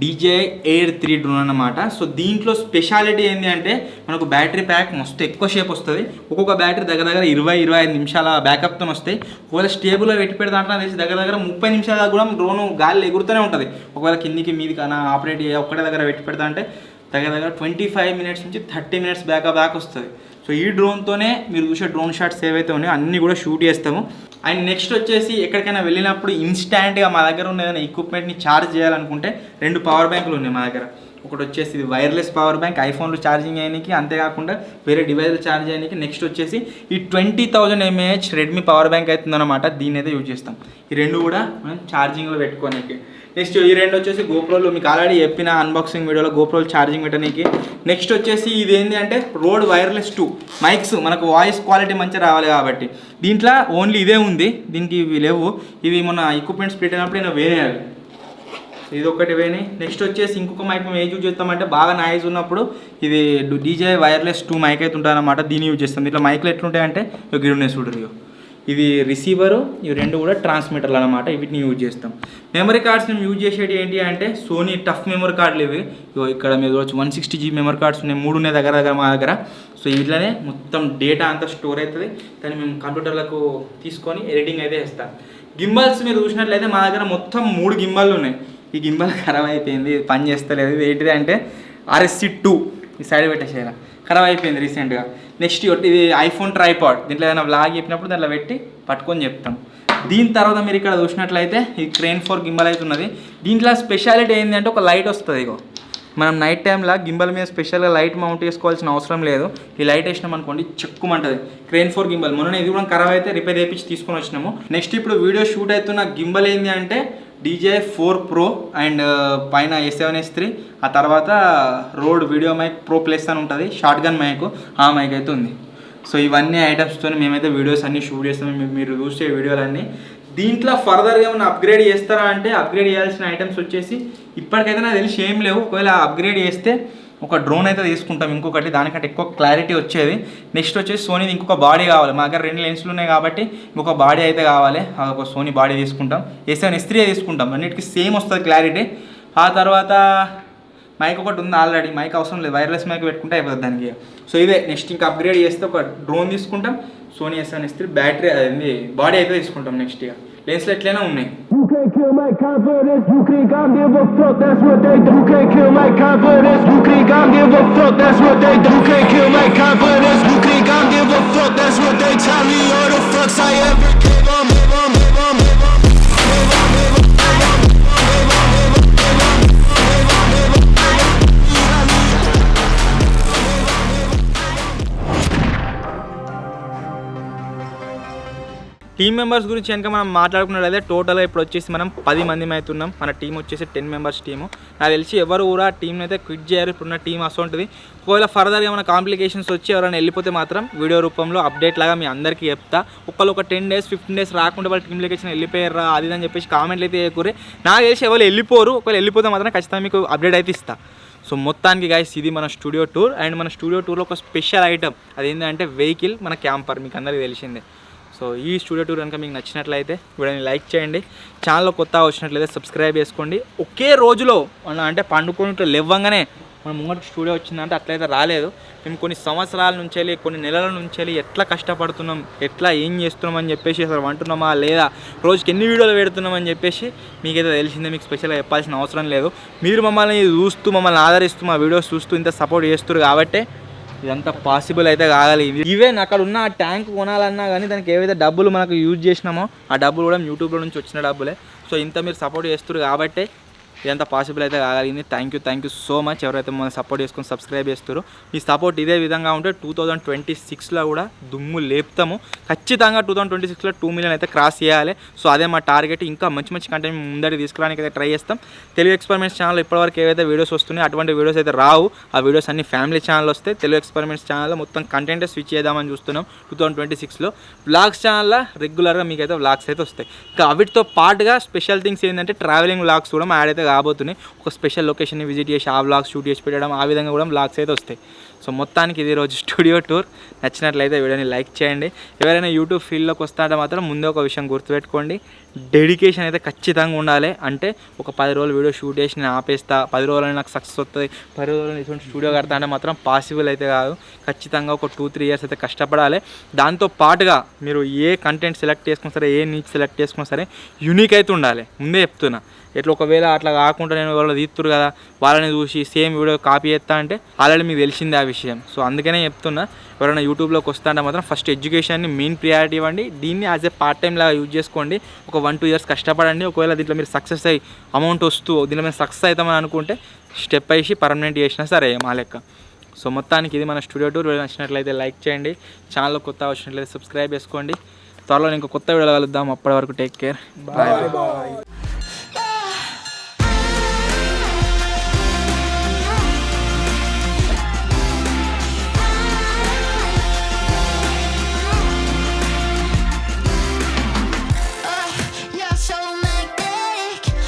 DJI Air 3 డ్రోన్ అన్నమాట. సో దీంట్లో స్పెషాలిటీ ఏంటి అంటే మనకు బ్యాటరీ ప్యాక్ మస్తు ఎక్కువ షేప్ వస్తుంది. ఒక్కొక్క బ్యాటరీ దగ్గర 20-25 నిమిషాల బ్యాకప్తో వస్తాయి. ఒకవేళ స్టేబుల్లో పెట్టి పెడతా తెలిసి దగ్గర 30 నిమిషాల దాకా కూడా డ్రోన్ గాలి ఎగురుతూనే ఉంటుంది. ఒకవేళ కిందికి మీది కన్నా ఆపరేట్ ఒక్కటే దగ్గర పెట్టి పెడతా అంటే దగ్గర 25 మినిట్స్ నుంచి 30 మినిట్స్ బ్యాక్ వస్తుంది. సో ఈ డ్రోన్తోనే మీరు చూసే డ్రోన్ షాట్స్ ఏవైతే ఉన్నాయో అన్నీ కూడా షూట్ చేస్తాము. అండ్ నెక్స్ట్ వచ్చేసి ఎక్కడికైనా వెళ్ళినప్పుడు ఇన్స్టాంట్గా మా దగ్గర ఉన్న ఏదైనా ఎక్విప్మెంట్ని ఛార్జ్ చేయాలనుకుంటే 2 పవర్ బ్యాంకులు ఉన్నాయి మా దగ్గర. ఒకటి వచ్చేసి ఇది వైర్లెస్ పవర్ బ్యాంక్, ఐఫోన్లు ఛార్జింగ్ చేయడానికి, అంతేకాకుండా వేరే డివైస్లు ఛార్జ్ చేయడానికి. నెక్స్ట్ వచ్చేసి ఈ 20,000 mAh రెడ్మీ పవర్ బ్యాంక్ అవుతుందన్నమాట, దీన్ని అయితే యూజ్ చేస్తాం. ఈ రెండు కూడా మనం ఛార్జింగ్లో పెట్టుకోనికి. నెక్స్ట్ ఈ రెండు వచ్చేసి గోప్రోలు, మీకు ఆల్రెడీ చెప్పిన అన్బాక్సింగ్ వీడియోలో గోప్రోలు ఛార్జింగ్ పెట్టడానికి. నెక్స్ట్ వచ్చేసి ఇది ఏంటి అంటే రోడ్ వైర్లెస్ 2 మైక్స్, మనకు వాయిస్ క్వాలిటీ మంచిగా రావాలి కాబట్టి. దీంట్లో ఓన్లీ ఇదే ఉంది, దీనికి ఇవి లేవు. ఇవి మన ఎక్విప్మెంట్స్ పెట్టినప్పుడు నేను వేరే ఇది ఒకటి వేని. నెక్స్ట్ వచ్చేసి ఇంకొక మైక్ మేము ఏం యూజ్ చేస్తామంటే బాగా నాయిస్ ఉన్నప్పుడు ఇది DJI వైర్లెస్ 2 మైక్ అయితే ఉంటాయన్నమాట, దీన్ని యూజ్ చేస్తాం. ఇట్లా మైక్లు ఎట్లుంటాయంటే ఇవి ఉన్నాయి చూడరు, ఇది రిసీవరు, ఇవి రెండు కూడా ట్రాన్స్మిటర్లు అనమాట, వీటిని యూజ్ చేస్తాం. మెమరీ కార్డ్స్ మేము యూజ్ చేసేది ఏంటి అంటే సోనీ టఫ్ మెమరీ కార్డులు ఇవి. ఇక్కడ మీరు 160 GB మెమరీ కార్డ్స్ ఉన్నాయి, 3 ఉన్నాయి దగ్గర మా దగ్గర. సో వీటిలోనే మొత్తం డేటా అంతా స్టోర్ అవుతుంది, దాన్ని మేము కంప్యూటర్లకు తీసుకొని ఎడిటింగ్ అయితే చేస్తాం. గింబల్స్ మీరు చూసినట్లయితే మా దగ్గర మొత్తం 3 గింబల్లు ఉన్నాయి. ఈ గింబల్ ఖరాబ్ అయిపోయింది, పని చేస్తలేదు. ఇది ఏంటిది అంటే RSC2, ఈ సైడ్ పెట్టేసేయాలి, ఖరాబ్ అయిపోయింది రీసెంట్గా. నెక్స్ట్ ఇది ఐఫోన్ ట్రైపాడ్, దీంట్లో ఏదైనా వ్లాగ్ చెప్పినప్పుడు దాంట్లో పెట్టి పట్టుకొని చెప్తాం. దీని తర్వాత మీరు ఇక్కడ చూసినట్లయితే ఈ Crane 4 గింబల్ అయితే ఉన్నది. దీంట్లో స్పెషాలిటీ ఏంటి అంటే ఒక లైట్ వస్తుంది. ఇగో మనం నైట్ టైంలో గింబల్ మీద స్పెషల్గా లైట్ మౌంట్ చేసుకోవాల్సిన అవసరం లేదు. ఈ లైట్ వేసినాం అనుకోండి చెక్కుమంటుంది. Crane 4 గింబల్ మొన్న ఇది కూడా ఖరాబ్ అయితే రిపేర్ చేయించి తీసుకొని వచ్చినాము. నెక్స్ట్ ఇప్పుడు వీడియో షూట్ అవుతున్న గింబల్ ఏంటి అంటే DJI 4 Pro అండ్ పైన A7S3, ఆ తర్వాత Rode video mic Pro Plus అని ఉంటుంది, షార్ట్ గన్ మైక్, ఆ మైక్ అయితే ఉంది. సో ఇవన్నీ ఐటమ్స్తో మేమైతే వీడియోస్ అన్నీ షూట్ చేస్తాము, మీరు చూసే వీడియోలన్నీ. దీంట్లో ఫర్దర్గా ఏమైనా అప్గ్రేడ్ చేస్తారా అంటే అప్గ్రేడ్ చేయాల్సిన ఐటమ్స్ వచ్చేసి ఇప్పటికైతే నాకు తెలిసి ఏం లేవు. ఒకవేళ అప్గ్రేడ్ చేస్తే ఒక డ్రోన్ అయితే తీసుకుంటాం ఇంకొకటి, దానికంటే ఎక్కువ క్లారిటీ వచ్చేది. నెక్స్ట్ వచ్చేసి సోనీది ఇంకొక బాడీ కావాలి, మా దగ్గర 2 లెన్స్లు ఉన్నాయి కాబట్టి ఇంకొక బాడీ అయితే కావాలి. ఒక సోనీ బాడీ తీసుకుంటాం, A7S3 తీసుకుంటాం, అన్నిటికీ సేమ్ వస్తుంది క్లారిటీ. ఆ తర్వాత మైక్ ఒకటి ఉంది ఆల్రెడీ, మైక్ అవసరం లేదు, వైర్లెస్ మైక్ పెట్టుకుంటే అయిపోతుంది దానికి. సో ఇదే నెక్స్ట్ ఇంకా అప్గ్రేడ్ చేస్తే ఒక డ్రోన్ తీసుకుంటాం, సోనీ S1S3 బ్యాటరీ అది బాడీ అయితే తీసుకుంటాం నెక్స్ట్. ఇక లెన్స్లు ఎట్లయినా ఉన్నాయి. You can't kill my confidence, you think I give a fuck, that's what they do. You can't kill my confidence, you think I give a fuck, that's what they do. You can't kill my confidence, you think I give a fuck, that's what they tell me. All the fucks I ever give team members గురించి కనుక మనం మాట్లాడుకున్నట్లయితే టోటల్గా ఇప్పుడు వచ్చేసి మనం 10 మంది అవుతున్నాం. మన టీం వచ్చేసి 10 మెంబర్స్ టీము. నాకు తెలిసి ఎవరు కూడా టీంని అయితే క్విట్ చేయరు. ఇప్పుడున్న టీం అసలు ఒకవేళ ఫర్దర్గా మన కాంప్లికేషన్స్ వచ్చి ఎవరైనా వెళ్ళిపోతే మాత్రం వీడియో రూపంలో అప్డేట్ లాగా మీ అందరికీ చెప్తా. ఒకళ్ళు ఒక 10 days 15 days రాకుండా వాళ్ళ టీం లొకేషన్ వెళ్ళిపోయారా అది అని చెప్పేసి కామెంట్లు అయితే చేయకూరే. నాకు తెలిసి ఎవరు వెళ్ళిపోరు, ఒకవేళ వెళ్ళిపోతే మాత్రం ఖచ్చితంగా మీకు అప్డేట్ అయితే ఇస్తా. సో మొత్తానికి గైస్ ఇది మన స్టూడియో టూర్. అండ్ మన స్టూడియో టూర్లో ఒక స్పెషల్ ఐటమ్ అది ఏంటంటే వెహికల్, మన క్యాంపర్, మీకు అందరికీ తెలిసిందే. సో ఈ స్టూడియో టూర్ కనుక మీకు నచ్చినట్లయితే వీడియోని లైక్ చేయండి, ఛానల్లో కొత్తగా వచ్చినట్లయితే సబ్స్క్రైబ్ చేసుకోండి. ఒకే రోజులో అంటే పండుకుంటూ లేవ్వంగానే మన ముంగట స్టూడియో వచ్చిందంటే అట్లయితే రాలేదు. మేము కొన్ని సంవత్సరాల నుంచి వెళ్ళి కొన్ని నెలల నుంచి వెళ్ళి ఎట్లా కష్టపడుతున్నాం, ఎట్లా ఏం చేస్తున్నాం అని చెప్పేసి అసలు అంటున్నామా లేదా, రోజుకి ఎన్ని వీడియోలు పెడుతున్నామని చెప్పేసి మీకైతే తెలిసిందే. మీకు స్పెషల్గా చెప్పాల్సిన అవసరం లేదు. మీరు మమ్మల్ని చూస్తూ మమ్మల్ని ఆదరిస్తూ మా వీడియోస్ చూస్తూ ఇంత సపోర్ట్ చేస్తారు కాబట్టి ఇదంతా పాసిబుల్ అయితే కాగలి. ఈవెన్ అక్కడ ఉన్న ఆ ట్యాంక్ కొనాలన్నా కానీ దానికి ఏవైతే డబ్బులు మనకు యూజ్ చేసినామో ఆ డబ్బులు కూడా యూట్యూబ్లో నుంచి వచ్చిన డబ్బులే. సో ఇంత మీరు సపోర్ట్ చేస్తారు కాబట్టి ఇదంతా పాసిబుల్ అయితే కాగలిగింది. థ్యాంక్ యూ సో మచ్ ఎవరైతే మమ్మల్ని సపోర్ట్ చేసుకొని సబ్స్క్రైబ్ చేస్తారో. ఈ సపోర్ట్ ఇదే విధంగా ఉంటే 2026లో కూడా దుమ్ము లేపుతాము ఖచ్చితంగా. 2026లో 2 million అయితే క్రాస్ చేయాలి. సో అదే మా టార్గెట్. ఇంకా మంచి మంచి కంటెంట్ ముందరికి తీసుకురావడానికి అయితే ట్రై చేస్తాం. తెలుగు ఎక్స్పెరిమెంట్స్ ఛానల్ ఇప్పటివరకు ఏవైతే వీడియోస్ వస్తున్నాయో అటువంటి వీడియోస్ అయితే రావు. ఆ వీడియోస్ అన్ని ఫ్యామిలీ ఛానల్ వస్తాయి. తెలుగు ఎక్స్పెరిమెంట్స్ ఛానల్లో మొత్తం కంటెంటే స్విచ్ చేద్దామని చూస్తున్నాం 2026లో. వ్లాగ్స్ ఛానల్లో రెగ్యులర్గా మీకైతే వ్లాగ్స్ అయితే వస్తాయి. ఇంకా వీటితో పాటుగా స్పెషల్ థింగ్స్ ఏంటంటే ట్రావెలింగ్ వ్లాగ్స్ కూడా యాడ్ అయితే కాబోతున్నాయి. ఒక స్పెషల్ లొకేషన్ని విజిట్ చేసి ఆ వ్లాగ్స్ షూట్ చేసి పెట్టడం, ఆ విధంగా కూడా వ్లాగ్స్ అయితే వస్తాయి. సో మొత్తానికి ఇది రోజు స్టూడియో టూర్. నచ్చినట్లయితే వీడియోని లైక్ చేయండి. ఎవరైనా యూట్యూబ్ ఫీల్డ్లోకి వస్తాంటే మాత్రం ముందే ఒక విషయం గుర్తుపెట్టుకోండి, డెడికేషన్ అయితే ఖచ్చితంగా ఉండాలి. అంటే ఒక 10 రోజులు వీడియో షూట్ చేసి నేను ఆపేస్తా, 10 రోజులు నాకు సక్సెస్ వస్తుంది, 10 రోజులు ఇటువంటి స్టూడియో కడతా అంటే మాత్రం పాసిబుల్ అయితే కాదు. ఖచ్చితంగా ఒక 2-3 years అయితే కష్టపడాలి. దాంతో పాటుగా మీరు ఏ కంటెంట్ సెలెక్ట్ చేసుకున్నా సరే, ఏ నీచ్ సెలెక్ట్ చేసుకున్నా సరే యూనిక్ అయితే ఉండాలి. ముందే చెప్తున్నా. ఎట్లా ఒకవేళ అట్లా కాకుండా నేను వాళ్ళు తీస్తురు కదా వాళ్ళని చూసి సేమ్ వీడియో కాపీ చేస్తా అంటే ఆల్రెడీ మీకు తెలిసిందే ఆ విషయం. సో అందుకనే చెప్తున్నా, ఎవరైనా యూట్యూబ్లోకి వస్తా అంటే మాత్రం ఫస్ట్ ఎడ్యుకేషన్ని మెయిన్ ప్రియారిటీ ఇవ్వండి. దీన్ని యాజ్ ఏ పార్ట్ టైం లాగా యూజ్ చేసుకోండి. ఒక 1-2 years కష్టపడండి. ఒకవేళ దీంట్లో మీరు సక్సెస్ అయ్యి అమౌంట్ వస్తూ దీంట్లో మీరు సక్సెస్ అవుతామని అనుకుంటే స్టెప్ అయ్యి పర్మనెంట్ చేసినా సరే మా లెక్క. సో మొత్తానికి ఇది మన స్టూడియో టూర్. నచ్చినట్లయితే లైక్ చేయండి, ఛానల్లో కొత్తగా వచ్చినట్లయితే సబ్స్క్రైబ్ చేసుకోండి. త్వరలో ఇంకో కొత్త వీడియోలో కలుద్దాం. అప్పటి వరకు టేక్ కేర్, బాయ్.